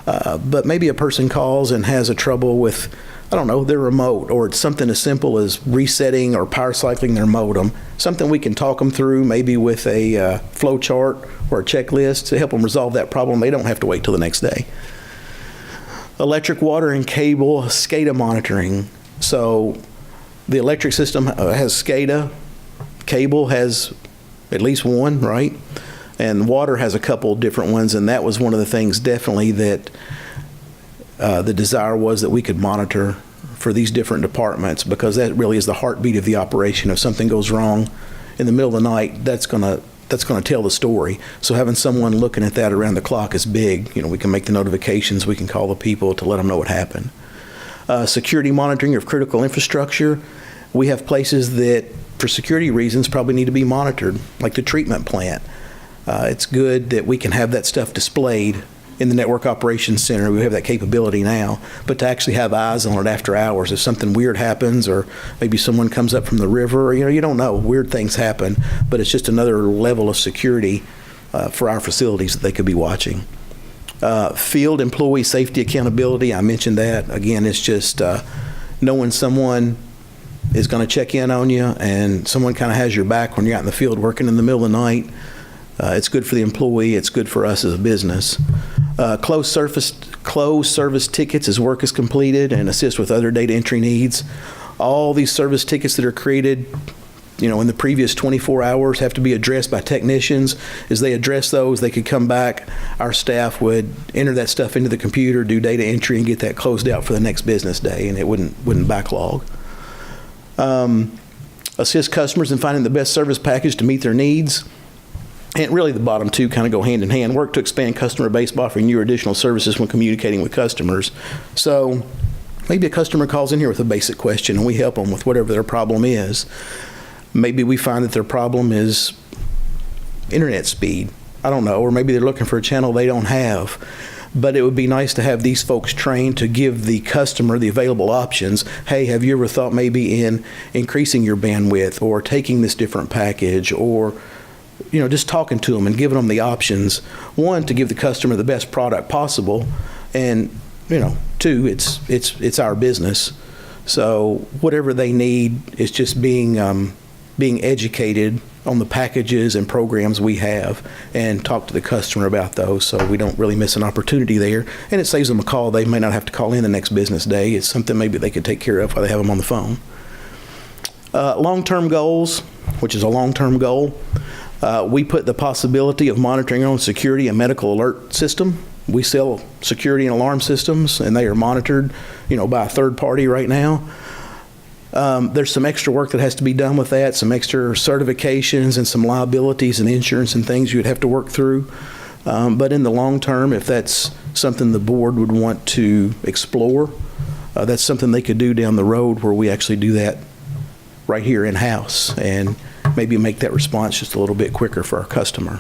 Speaker 16: But maybe a person calls and has a trouble with, I don't know, their remote, or it's something as simple as resetting or power cycling their modem, something we can talk them through, maybe with a flow chart or a checklist to help them resolve that problem. They don't have to wait till the next day. Electric, water, and cable SCADA monitoring. So the electric system has SCADA, cable has at least one, right? And water has a couple different ones, and that was one of the things definitely that the desire was that we could monitor for these different departments, because that really is the heartbeat of the operation. If something goes wrong in the middle of the night, that's gonna tell the story. So having someone looking at that around the clock is big. You know, we can make the notifications, we can call the people to let them know what happened. Security monitoring of critical infrastructure. We have places that, for security reasons, probably need to be monitored, like the treatment plant. It's good that we can have that stuff displayed in the Network Operations Center. We have that capability now, but to actually have eyes on it after hours, if something weird happens, or maybe someone comes up from the river, or, you know, you don't know, weird things happen, but it's just another level of security for our facilities that they could be watching. Field employee safety accountability, I mentioned that. Again, it's just knowing someone is going to check in on you and someone kind of has your back when you're out in the field working in the middle of the night. It's good for the employee, it's good for us as a business. Closed service tickets as work is completed and assist with other data entry needs. All these service tickets that are created, you know, in the previous 24 hours have to be addressed by technicians. As they address those, they could come back. Our staff would enter that stuff into the computer, do data entry, and get that closed out for the next business day, and it wouldn't backlog. Assist customers in finding the best service package to meet their needs. And really the bottom two kind of go hand in hand. Work to expand customer base by offering new or additional services when communicating with customers. So maybe a customer calls in here with a basic question and we help them with whatever their problem is. Maybe we find that their problem is internet speed. I don't know. Or maybe they're looking for a channel they don't have. But it would be nice to have these folks trained to give the customer the available options. Hey, have you ever thought maybe in increasing your bandwidth or taking this different package, or, you know, just talking to them and giving them the options. One, to give the customer the best product possible, and, you know, two, it's our business. So whatever they need is just being educated on the packages and programs we have, and talk to the customer about those so we don't really miss an opportunity there. And it saves them a call. They may not have to call in the next business day. It's something maybe they could take care of while they have them on the phone. Long-term goals, which is a long-term goal. We put the possibility of monitoring our own security and medical alert system. We sell security and alarm systems, and they are monitored, you know, by a third party right now. There's some extra work that has to be done with that, some extra certifications and some liabilities and insurance and things you'd have to work through. But in the long term, if that's something the board would want to explore, that's something they could do down the road, where we actually do that right here in-house and maybe make that response just a little bit quicker for our customer.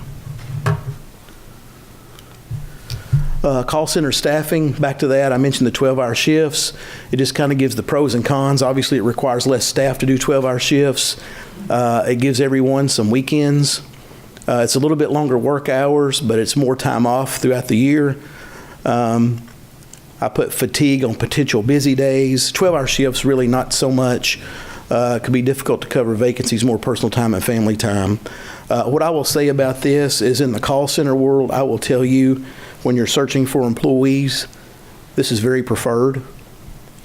Speaker 16: Call center staffing, back to that, I mentioned the 12-hour shifts. It just kind of gives the pros and cons. Obviously, it requires less staff to do 12-hour shifts. It gives everyone some weekends. It's a little bit longer work hours, but it's more time off throughout the year. I put fatigue on potential busy days. 12-hour shifts, really not so much. Could be difficult to cover vacancies, more personal time and family time. What I will say about this is, in the call center world, I will tell you, when you're searching for employees, this is very preferred.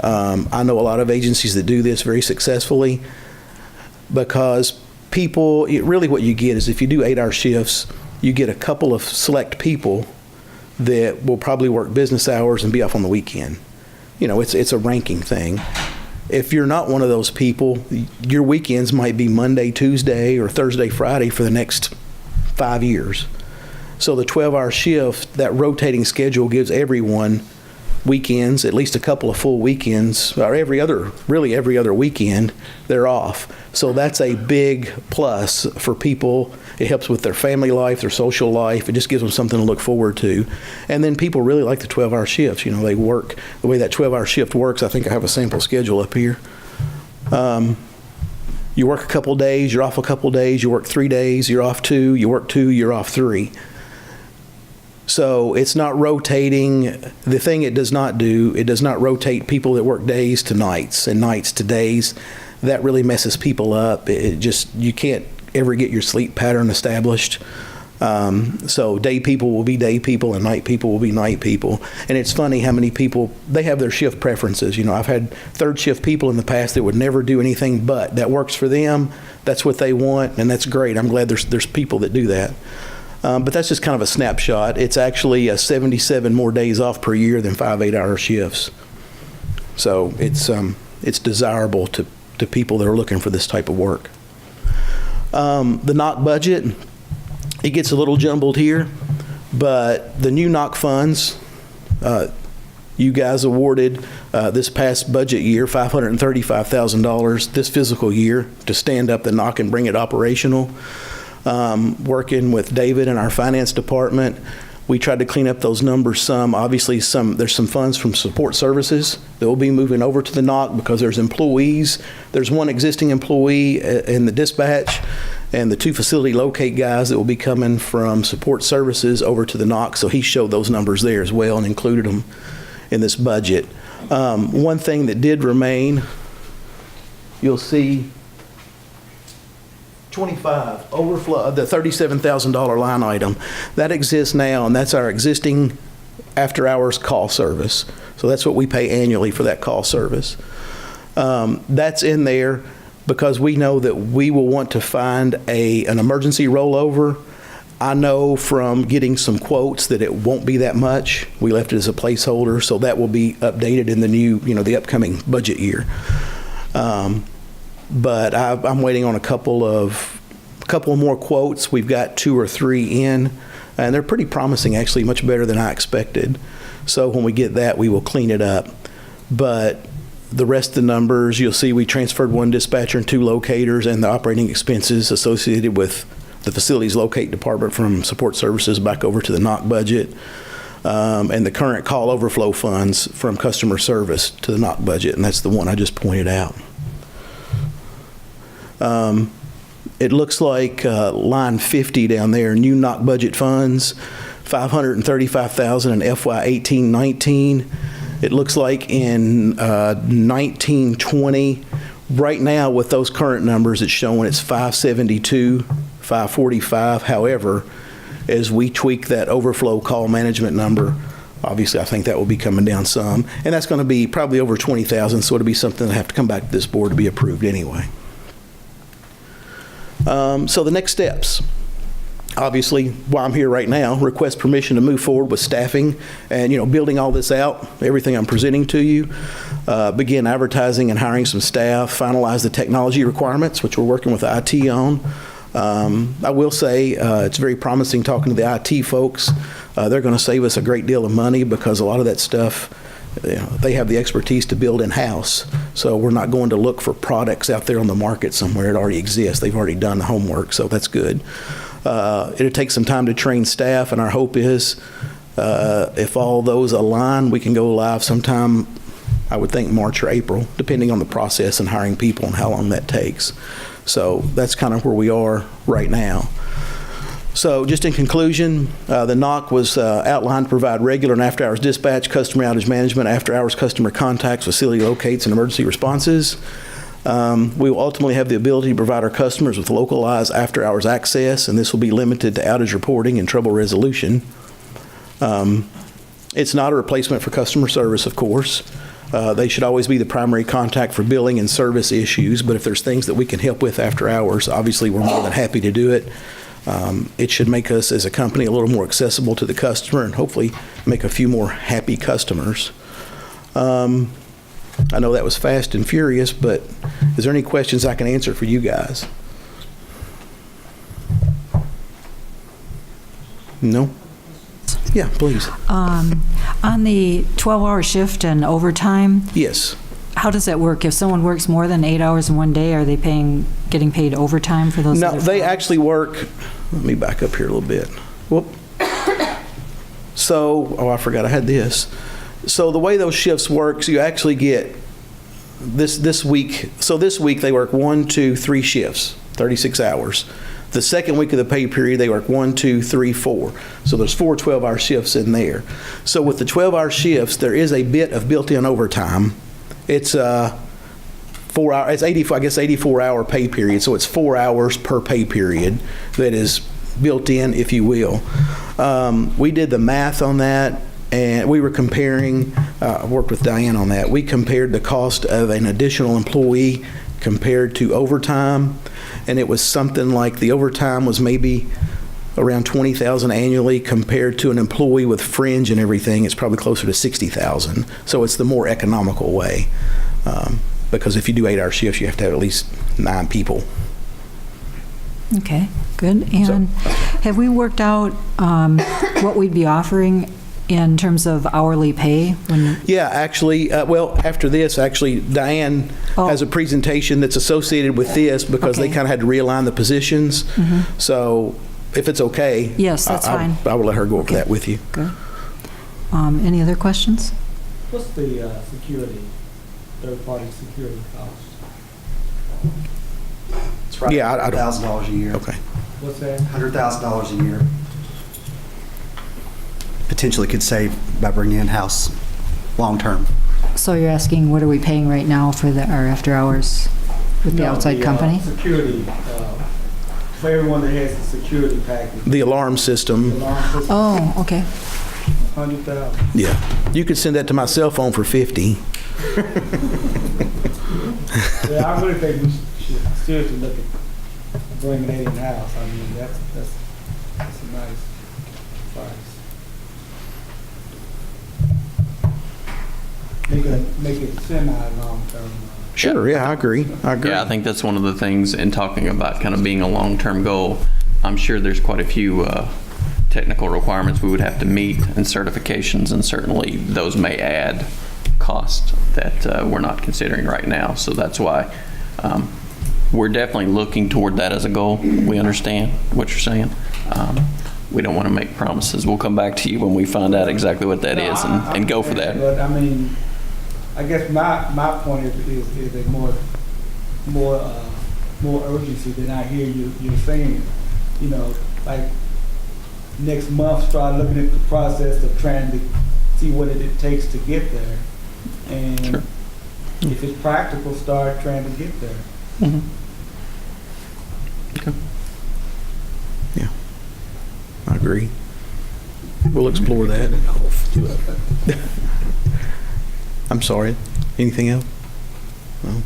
Speaker 16: I know a lot of agencies that do this very successfully, because people, really what you get is, if you do 8-hour shifts, you get a couple of select people that will probably work business hours and be off on the weekend. You know, it's a ranking thing. If you're not one of those people, your weekends might be Monday, Tuesday, or Thursday, Friday for the next 5 years. So the 12-hour shift, that rotating schedule, gives everyone weekends, at least a couple of full weekends, or every other weekend, they're off. So that's a big plus for people. It helps with their family life, their social life. It just gives them something to look forward to. And then people really like the 12-hour shifts. You know, they work, the way that 12-hour shift works, I think I have a sample schedule up here. You work a couple days, you're off a couple days, you work 3 days, you're off 2, you work 2, you're off 3. So it's not rotating. The thing it does not do, it does not rotate people that work days to nights and nights to days. That really messes people up. It just, you can't ever get your sleep pattern established. So day people will be day people and night people will be night people. And it's funny how many people, they have their shift preferences. You know, I've had third shift people in the past that would never do anything but. That works for them. That's what they want, and that's great. I'm glad there's people that do that. But that's just kind of a snapshot. It's actually 77 more days off per year than 5 8-hour shifts. So it's desirable to people that are looking for this type of work. The NOC budget, it gets a little jumbled here, but the new NOC funds, you guys awarded this past budget year $535,000 this fiscal year to stand up the NOC and bring it operational. Working with David and our finance department, we tried to clean up those numbers some. Obviously, there's some funds from support services that will be moving over to the NOC because there's employees. There's one existing employee in the dispatch and the 2 facility locate guys that will be coming from support services over to the NOC. So he showed those numbers there as well and included them in this budget. One thing that did remain, you'll see 25 overflow, the $37,000 line item that exists now, and that's our existing after hours call service. So that's what we pay annually for that call service. That's in there because we know that we will want to find an emergency rollover. I know from getting some quotes that it won't be that much. We left it as a placeholder, so that will be updated in the new, the upcoming budget year. But I'm waiting on a couple more quotes. We've got 2 or 3 in, and they're pretty promising, actually, much better than I expected. So when we get that, we will clean it up. But the rest of the numbers, you'll see we transferred 1 dispatcher and 2 locators, and the operating expenses associated with the facilities locate department from support services back over to the NOC budget, and the current call overflow funds from customer service to the NOC budget, and that's the one I just pointed out. It looks like line 50 down there, new NOC budget funds, $535,000 in FY 18-19. It looks like in 19-20, right now with those current numbers, it's showing it's 572, 545. However, as we tweak that overflow call management number, obviously I think that will be coming down some, and that's going to be probably over 20,000, so it'll be something that have to come back to this board to be approved anyway. So the next steps, obviously, while I'm here right now, request permission to move forward with staffing and, building all this out, everything I'm presenting to you, begin advertising and hiring some staff, finalize the technology requirements, which we're working with IT on. I will say it's very promising talking to the IT folks. They're going to save us a great deal of money because a lot of that stuff, they have the expertise to build in-house. So we're not going to look for products out there on the market somewhere. It already exists. They've already done the homework, so that's good. It'll take some time to train staff, and our hope is if all those align, we can go live sometime, I would think March or April, depending on the process and hiring people and how long that takes. So that's kind of where we are right now. So just in conclusion, the NOC was outlined to provide regular and after-hours dispatch, customer outage management, after-hours customer contacts, facility locates, and emergency responses. We will ultimately have the ability to provide our customers with localized after-hours access, and this will be limited to outage reporting and trouble resolution. It's not a replacement for customer service, of course. They should always be the primary contact for billing and service issues, but if there's things that we can help with after hours, obviously we're more than happy to do it. It should make us as a company a little more accessible to the customer and hopefully make a few more happy customers. I know that was fast and furious, but is there any questions I can answer for you guys? No? Yeah, please.
Speaker 1: On the 12-hour shift and overtime,
Speaker 16: Yes.
Speaker 1: how does that work? If someone works more than 8 hours in one day, are they getting paid overtime for those?
Speaker 16: No,
Speaker 1: other
Speaker 16: they
Speaker 1: 12 hours?
Speaker 16: actually work, let me back up here a little bit. Whoop. So, I forgot I had this. So the way those shifts work, so you actually get this week, so this week they work 1, 2, 3 shifts, 36 hours. The second week of the pay period, they work 1, 2, 3, 4. So there's 4 12-hour shifts in there. So with the 12-hour shifts, there is a bit of built-in overtime. It's 4 hour, it's 84-hour pay period, so it's 4 hours per pay period that is built in, if you will. We did the math on that, and we were comparing, I worked with Diane on that. We compared the cost of an additional employee compared to overtime, and it was something like the overtime was maybe around $20,000 annually compared to an employee with fringe and everything. It's probably closer to $60,000. So it's the more economical way, because if you do 8-hour shifts, you have to have at least 9 people.
Speaker 1: Okay, good. And have we worked out what we'd be offering in terms of hourly pay?
Speaker 16: Yeah, actually, well, after this, actually, Diane has a presentation that's associated with this because they kind of had to realign the positions. So if it's okay.
Speaker 1: Yes, that's fine.
Speaker 16: I will let her go over that with you.
Speaker 1: Good. Any other questions?
Speaker 6: What's the security, third-party security cost?
Speaker 4: It's right at $100,000 a year.
Speaker 16: Okay.
Speaker 6: What's that?
Speaker 4: $100,000 a year. Potentially could save by bringing in-house long-term.
Speaker 1: So you're asking, what are we paying right now for our after-hours with the outside company?
Speaker 6: Security, for everyone that has the security package.
Speaker 16: The alarm system.
Speaker 1: Oh, okay.
Speaker 6: 100,000.
Speaker 16: Yeah. You could send that to my cell phone for $50.
Speaker 6: Yeah, I really think we should seriously look at bringing that in-house. I mean, that's a nice price. Make it semi-long-term.
Speaker 16: Sure, yeah, I agree.
Speaker 11: Yeah, I think that's one of the things in talking about kind of being a long-term goal. I'm sure there's quite a few technical requirements we would have to meet and certifications, and certainly those may add cost that we're not considering right now. So that's why we're definitely looking toward that as a goal. We understand what you're saying. We don't want to make promises. We'll come back to you when we find out exactly what that is and go for that.
Speaker 6: But I mean, I guess my point is a more urgency than I hear you're saying. You know, like next month, start looking at the process of trying to see what it takes to get there, and if it's practical, start trying to get there.
Speaker 16: Okay. Yeah, I agree. We'll explore that. I'm sorry. Anything else? No.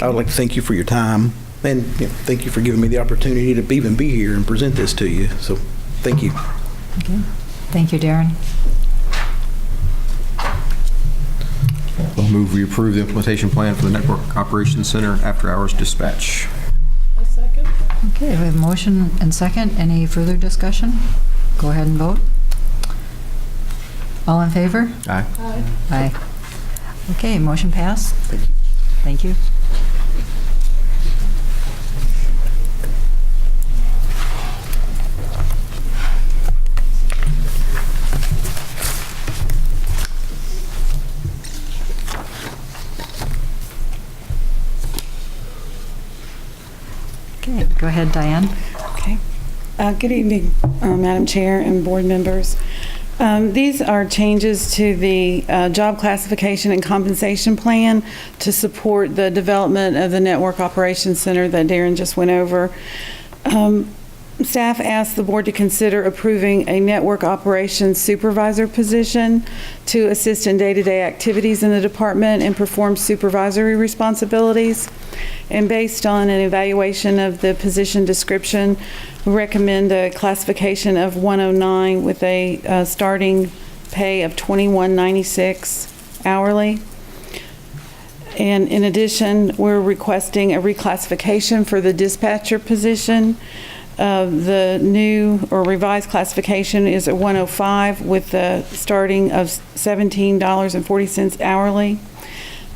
Speaker 16: I would like to thank you for your time, and thank you for giving me the opportunity to even be here and present this to you. So, thank you.
Speaker 1: Okay. Thank you, Darren.
Speaker 2: I'll move we approve the implementation plan for the Network Operations Center after-hours dispatch.
Speaker 3: A second.
Speaker 1: Okay, we have a motion and second. Any further discussion? Go ahead and vote. All in favor?
Speaker 2: Aye.
Speaker 3: Aye.
Speaker 1: Aye. Okay, motion passed. Thank you. Thank you. Okay, go ahead, Diane.
Speaker 17: Okay. Good evening, Madam Chair and board members. These are changes to the job classification and compensation plan to support the development of the Network Operations Center that Darren just went over. Staff asked the board to consider approving a Network Operations Supervisor position to assist in day-to-day activities in the department and perform supervisory responsibilities. And based on an evaluation of the position description, we recommend a classification of 109 with a starting pay of $21.96 hourly. And in addition, we're requesting a reclassification for the dispatcher position The new or revised classification is at 105 with the starting of $17.40 hourly.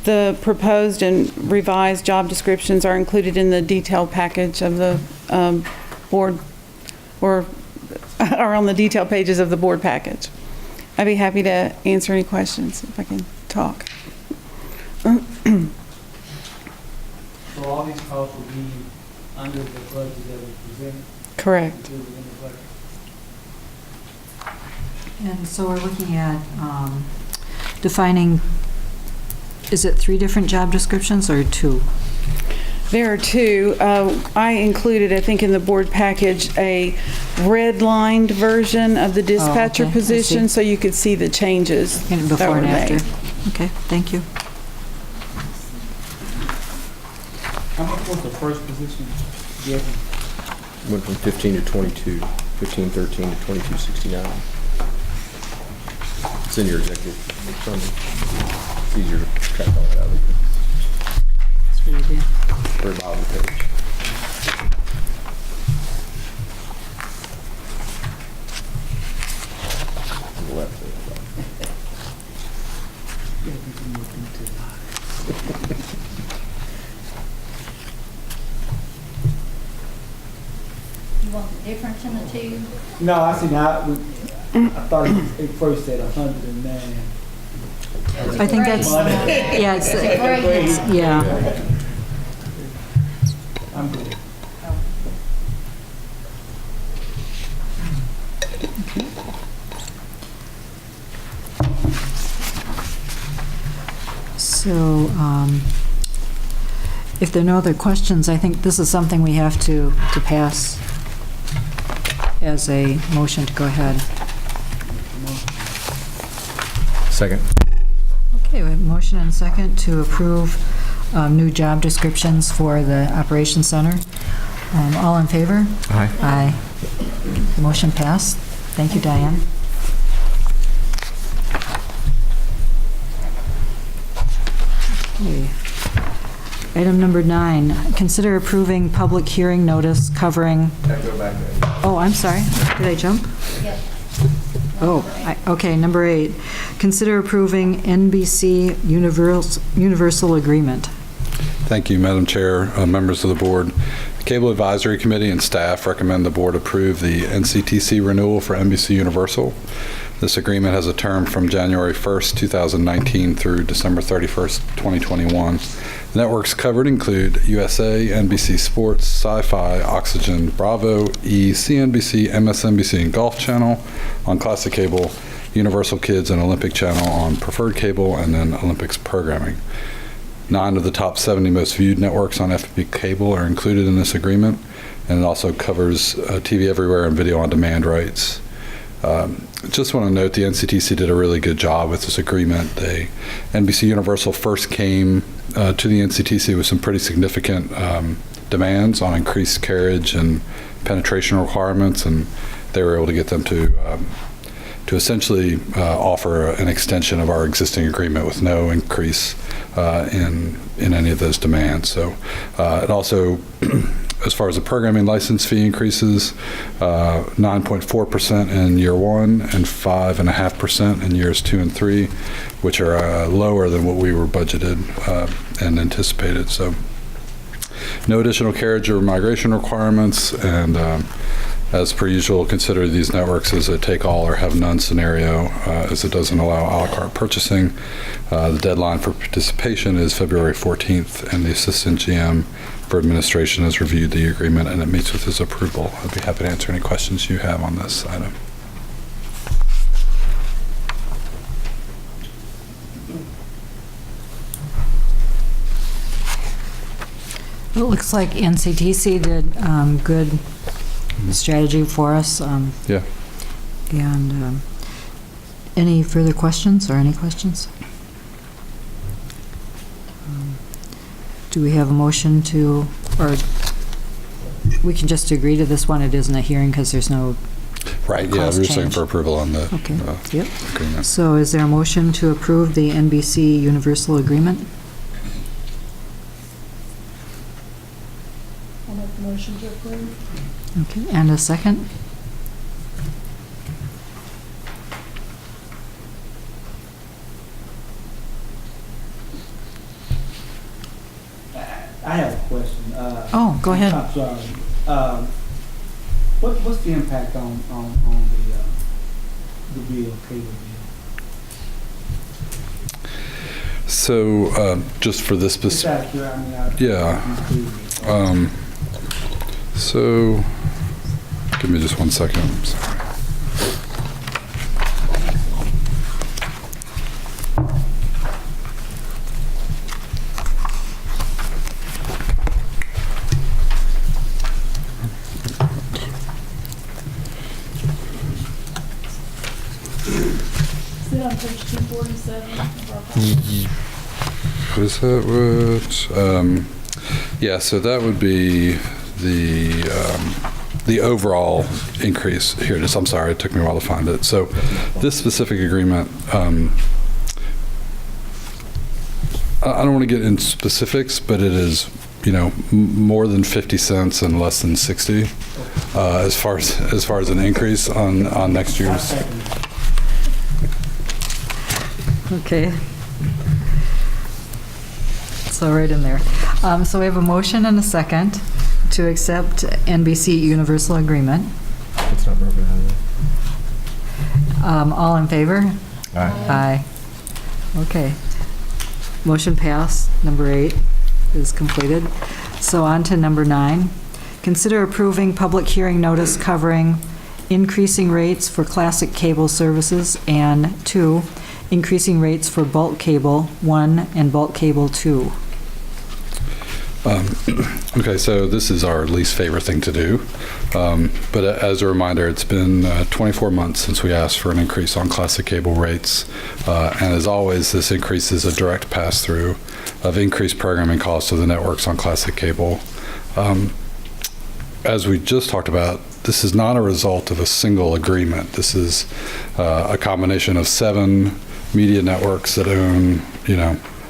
Speaker 17: The proposed and revised job descriptions are included in the detailed package of the board, or are on the detailed pages of the board package. I'd be happy to answer any questions if I can talk.
Speaker 6: So all these costs will be under the budget that was presented?
Speaker 17: Correct.
Speaker 6: Included in the budget?
Speaker 1: And so we're looking at defining, is it 3 different job descriptions or 2?
Speaker 17: There are 2. I included, I think, in the board package, a red-lined version of the dispatcher
Speaker 1: okay. I
Speaker 17: position,
Speaker 1: see.
Speaker 17: so you could see the changes that
Speaker 1: Before
Speaker 17: were
Speaker 1: and after.
Speaker 17: made.
Speaker 1: Okay, thank you.
Speaker 6: How much was the first position given?
Speaker 2: Went from 15 to 22, 1513 to 2269. It's in your executive summary. It's easier to track all that out.
Speaker 1: That's what I did.
Speaker 2: Very bottom of the page. On the left.
Speaker 18: You want the difference in the 2?
Speaker 6: No, I see now, I thought it first said 109.
Speaker 1: I think that's, yeah, it's, yeah.
Speaker 6: I'm good.
Speaker 1: So, if there are no other questions, I think this is something we have to pass as a motion to go ahead.
Speaker 2: Second.
Speaker 1: Okay, we have a motion and second to approve new job descriptions for the Operations Center. All in favor?
Speaker 2: Aye.
Speaker 1: Aye. Motion passed. Thank you, Diane. Okay. Item number 9, consider approving public hearing notice covering... Oh, I'm sorry. Did I jump?
Speaker 18: Yep.
Speaker 1: Okay, number 8, consider approving NBCUniversal agreement.
Speaker 19: Thank you, Madam Chair, members of the board. The Cable Advisory Committee and staff recommend the board approve the NCTC renewal for NBCUniversal. This agreement has a term from January 1st, 2019 through December 31st, 2021. The networks covered include USA, NBC Sports, Sci-Fi, Oxygen, Bravo, E, CNBC, MSNBC, and Golf Channel on Classic Cable, Universal Kids and Olympic Channel on Preferred Cable, and then Olympics programming. 9 of the top 70 most viewed networks on FPB Cable are included in this agreement, and it also covers TV Everywhere and video on demand rights. Just want to note the NCTC did a really good job with this agreement. NBCUniversal first came to the NCTC with some pretty significant demands on increased carriage and penetration requirements, and they were able to get them to essentially offer an extension of our existing agreement with no increase in any of those demands. So it also, as far as the programming license fee increases, 9.4% in year 1 and 5.5% in years 2 and 3, which are lower than what we were budgeted and anticipated. So no additional carriage or migration requirements, and as per usual, consider these networks as a take-all or have-none scenario, as it doesn't allow a la carte purchasing. The deadline for participation is February 14th, and the Assistant GM for Administration has reviewed the agreement, and it meets with his approval. I'd be happy to answer any questions you have on this item.
Speaker 1: It looks like NCTC did good strategy for us.
Speaker 19: Yeah.
Speaker 1: And any further questions or any questions? Do we have a motion to, or we can just agree to this one? It isn't a hearing because there's no
Speaker 19: Right, yeah, we're just looking for approval on the
Speaker 1: Yep.
Speaker 19: agreement.
Speaker 1: So is there a motion to approve the NBCUniversal agreement?
Speaker 3: I'll make the motion to approve.
Speaker 1: Okay, and a second?
Speaker 6: I have a question.
Speaker 1: Oh, go ahead.
Speaker 6: I'm sorry. What's the impact on the bill, cable bill?
Speaker 19: So just for this
Speaker 6: Just out of curiosity,
Speaker 19: yeah. So give me just 1 second. I'm sorry.
Speaker 3: Is it on page 247 of our
Speaker 19: What is that? What? Yeah, so that would be the overall increase. Here it is. I'm sorry, it took me a while to find it. So this specific agreement, I don't want to get into specifics, but it is, more than 50 cents and less than 60 as far as an increase on next year's.
Speaker 1: Okay. So right in there. So we have a motion and a second to accept NBCUniversal agreement.
Speaker 2: It's not broken out of
Speaker 1: All in favor?
Speaker 2: Aye.
Speaker 1: Aye. Okay. Motion passed. Number 8 is completed. So on to number 9. Consider approving public hearing notice covering increasing rates for classic cable services and 2, increasing rates for bulk cable 1 and bulk cable 2.
Speaker 19: Okay, so this is our least favorite thing to do. But as a reminder, it's been 24 months since we asked for an increase on classic cable rates. And as always, this increase is a direct pass-through of increased programming costs of the networks on classic cable. As we just talked about, this is not a result of a single agreement. This is a combination of 7 media networks that own,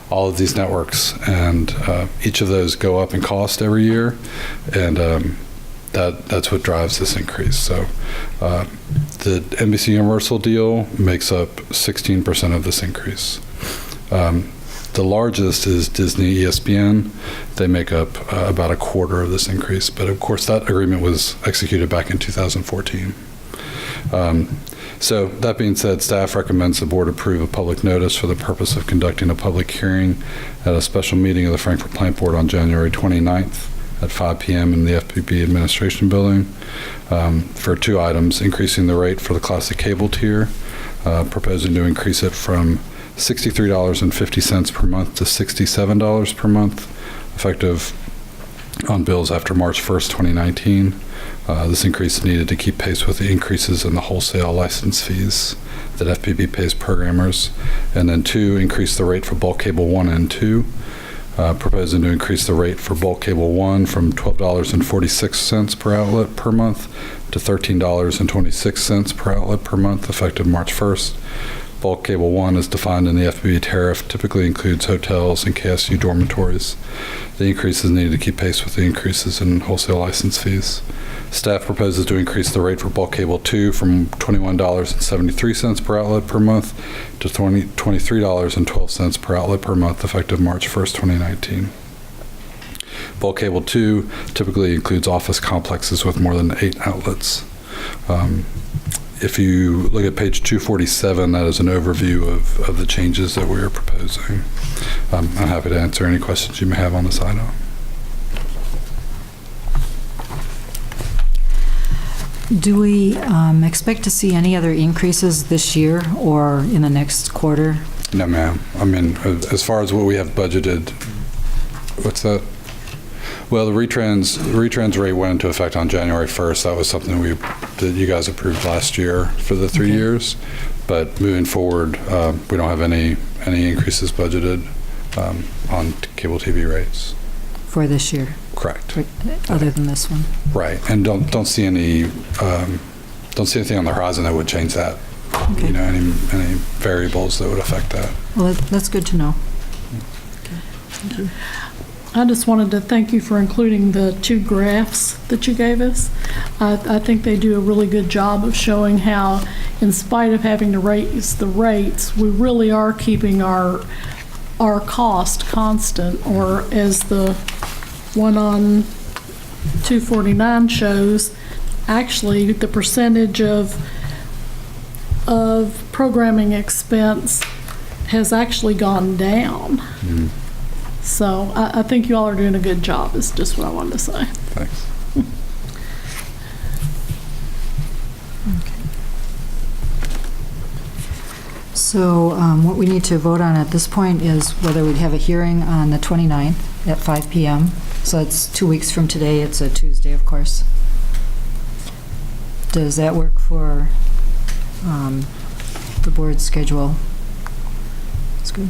Speaker 19: all of these networks, and each of those go up in cost every year, and that's what drives this increase. So the NBCUniversal deal makes up 16% of this increase. The largest is Disney ESPN. They make up about a quarter of this increase, but of course that agreement was executed back in 2014. So that being said, staff recommends the board approve a public notice for the purpose of conducting a public hearing at a special meeting of the Frankfort Plant Board on January 29th at 5 p.m. in the FPB Administration Building for 2 items: increasing the rate for the classic cable tier, proposing to increase it from $63.50 per month to $67 per month, effective on bills after March 1st, 2019. This increase is needed to keep pace with the increases in the wholesale license fees that FPB pays programmers. And then 2, increase the rate for bulk cable 1 and 2, proposing to increase the rate for bulk cable 1 from $12.46 per outlet per month to $13.26 per outlet per month, effective March 1st. Bulk cable 1 is defined in the FPB tariff, typically includes hotels and KSU dormitories. The increase is needed to keep pace with the increases in wholesale license fees. Staff proposes to increase the rate for bulk cable 2 from $21.73 per outlet per month to $23.12 per outlet per month, effective March 1st, 2019. Bulk cable 2 typically includes office complexes with more than 8 outlets. If you look at page 247, that is an overview of the changes that we are proposing. I'm happy to answer any questions you may have on this item.
Speaker 1: Do we expect to see any other increases this year or in the next quarter?
Speaker 19: No, ma'am. I mean, as far as what we have budgeted, what's that? Well, the retrans rate went into effect on January 1st. That was something that you guys approved last year for the 3 years. But moving forward, we don't have any increases budgeted on cable TV rates.
Speaker 1: For this year?
Speaker 19: Correct.
Speaker 1: Other than this one?
Speaker 19: Right. And don't see anything on the horizon that would change that.
Speaker 1: Okay.
Speaker 19: Any variables that would affect that.
Speaker 1: Well, that's good to know. Okay. Thank you.
Speaker 3: I just wanted to thank you for including the 2 graphs that you gave us. I think they do a really good job of showing how, in spite of having to raise the rates, we really are keeping our cost constant, or as the one on 249 shows, actually the percentage of programming expense has actually gone down. So I think you all are doing a good job, is just what I wanted to say.
Speaker 19: Thanks.
Speaker 1: So what we need to vote on at this point is whether we'd have a hearing on the 29th at 5 p.m. So it's 2 weeks from today. It's a Tuesday, of course. Does that work for the board's schedule? That's good.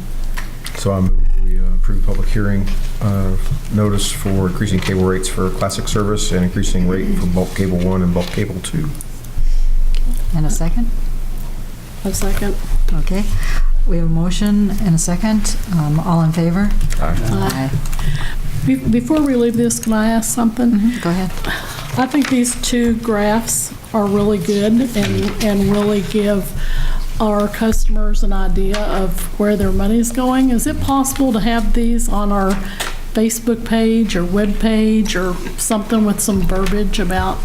Speaker 2: So I move we approve public hearing notice for increasing cable rates for classic service and increasing rate for bulk cable 1 and bulk cable 2.
Speaker 1: And a second?
Speaker 3: A second.
Speaker 1: Okay. We have a motion and a second. All in favor?
Speaker 3: Aye. Before we leave this, can I ask something?
Speaker 1: Go ahead.
Speaker 3: I think these 2 graphs are really good and really give our customers an idea of where their money's going. Is it possible to have these on our Facebook page or web page or something with some verbiage about?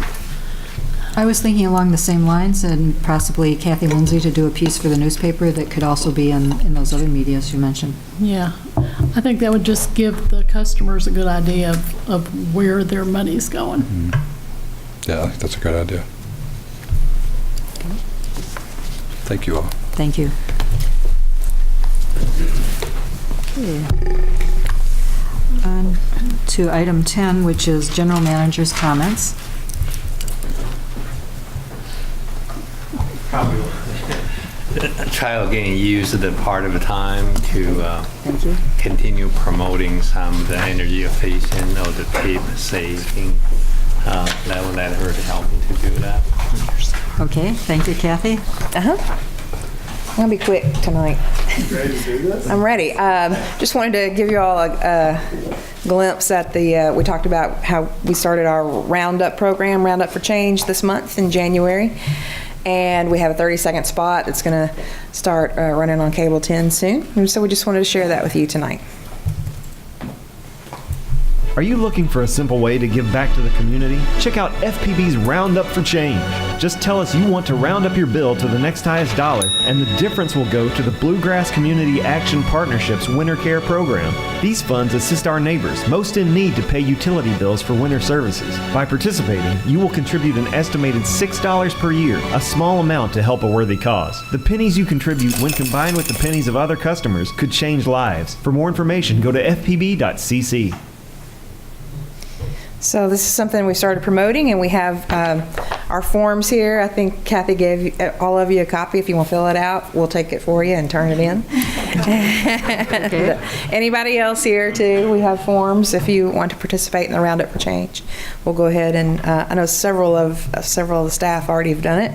Speaker 1: I was thinking along the same lines, and possibly Kathy Lindsay to do a piece for the newspaper that could also be in those other medias you mentioned.
Speaker 3: Yeah, I think that would just give the customers a good idea of where their money's going.
Speaker 19: Yeah, I think that's a great idea. Thank you all.
Speaker 1: Thank you. Okay. On to item 10, which is general manager's comments.
Speaker 12: Try again, use the part of the time to continue promoting some of the energy efficient or the tip saving. That will let her to help me to do that.
Speaker 1: Okay, thank you, Kathy.
Speaker 20: I'm going to be quick tonight.
Speaker 6: Ready to do this?
Speaker 20: I'm ready. Just wanted to give you all a glimpse at we talked about how we started our Roundup program, Roundup for Change, this month in January. And we have a 30-second spot that's going to start running on Cable 10 soon. And so we just wanted to share that with you tonight.
Speaker 21: Are you looking for a simple way to give back to the community? Check out FPB's Roundup for Change. Just tell us you want to round up your bill to the next highest dollar, and the difference will go to the Bluegrass Community Action Partnership's Winter Care Program. These funds assist our neighbors most in need to pay utility bills for winter services. By participating, you will contribute an estimated $6 per year, a small amount to help a worthy cause. The pennies you contribute, when combined with the pennies of other customers, could change lives. For more information, go to fpb.cc.
Speaker 20: So this is something we started promoting, and we have our forms here. I think Kathy gave all of you a copy. If you want to fill it out, we'll take it for you and turn it in. Okay. Anybody else here too? We have forms if you want to participate in the Roundup for Change. We'll go ahead and I know several of the staff already have done it.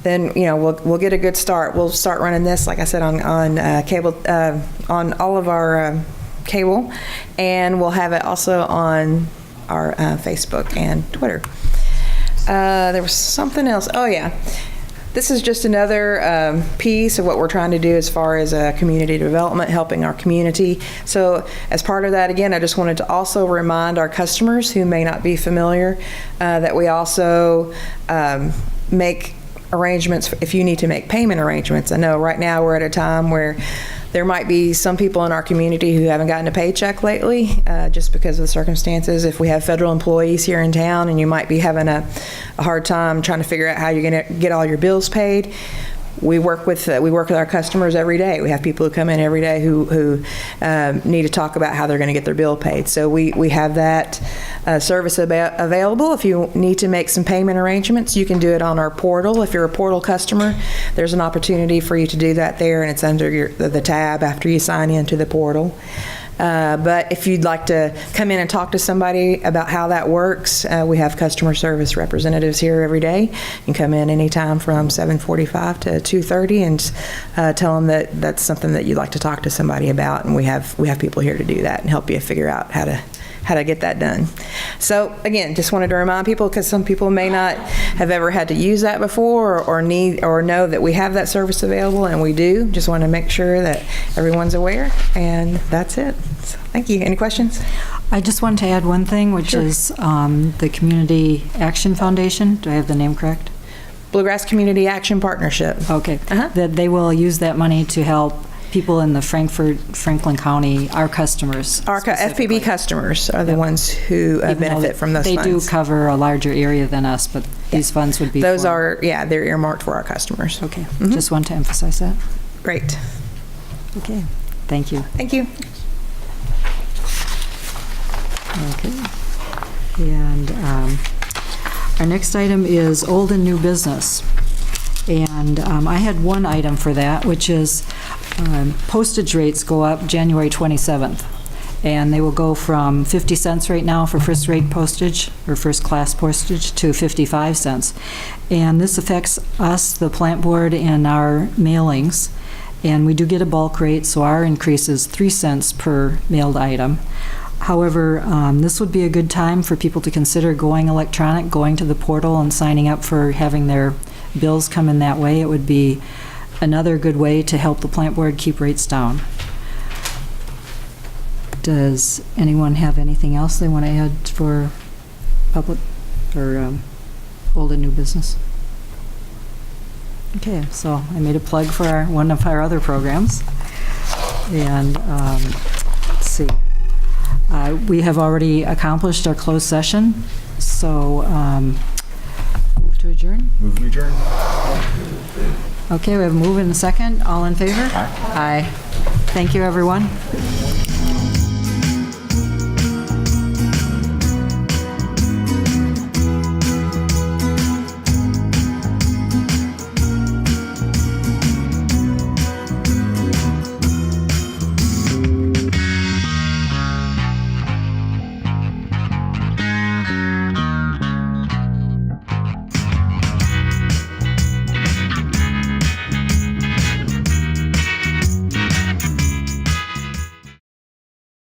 Speaker 20: Then we'll get a good start. We'll start running this, like I said, on cable on all of our cable, and we'll have it also on our Facebook and Twitter. There was something else. Oh yeah, this is just another piece of what we're trying to do as far as community development, helping our community. So as part of that, again, I just wanted to also remind our customers who may not be familiar that we also make arrangements if you need to make payment arrangements. I know right now we're at a time where there might be some people in our community who haven't gotten a paycheck lately just because of the circumstances. If we have federal employees here in town and you might be having a hard time trying to figure out how you're going to get all your bills paid, we work with our customers every day. We have people who come in every day who need to talk about how they're going to get their bill paid. So we have that service available. If you need to make some payment arrangements, you can do it on our portal. If you're a portal customer, there's an opportunity for you to do that there, and it's under the tab after you sign into the portal. But if you'd like to come in and talk to somebody about how that works, we have customer service representatives here every day. You can come in anytime from 7:45 to 2:30 and tell them that that's something that you'd like to talk to somebody about, and we have people here to do that and help you figure out how to get that done. So again, just wanted to remind people, because some people may not have ever had to use that before or need or know that we have that service available, and we do. Just want to make sure that everyone's aware, and that's it. So, thank you. Any questions?
Speaker 1: I just wanted to add one thing, which is the Community Action Foundation. Do I have the name correct?
Speaker 20: Bluegrass Community Action Partnership.
Speaker 1: Okay. That they will use that money to help people in the Frankfort, Franklin County, our customers.
Speaker 20: Our FPB customers are the ones who benefit from those funds.
Speaker 1: They do cover a larger area than us, but these funds would be
Speaker 20: Those are, they're earmarked for our customers.
Speaker 1: Okay. Just want to emphasize that.
Speaker 20: Great.
Speaker 1: Okay. Thank you.
Speaker 20: Thank you.
Speaker 1: Okay. And our next item is old and new business. And I had one item for that, which is postage rates go up January 27th. And they will go from 50 cents right now for first rate postage or first class postage to 55 cents. And this affects us, the plant board, and our mailings. And we do get a bulk rate, so our increase is 3 cents per mailed item. However, this would be a good time for people to consider going electronic, going to the portal and signing up for having their bills come in that way. It would be another good way to help the plant board keep rates down. Does anyone have anything else they want to add for public or old and new business? Okay, so I made a plug for one of our other programs. And let's see. We have already accomplished our closed session, so move to adjourn.
Speaker 2: Move to adjourn.
Speaker 1: Okay, we have a move and a second. All in favor? Aye. Aye. Thank you, everyone.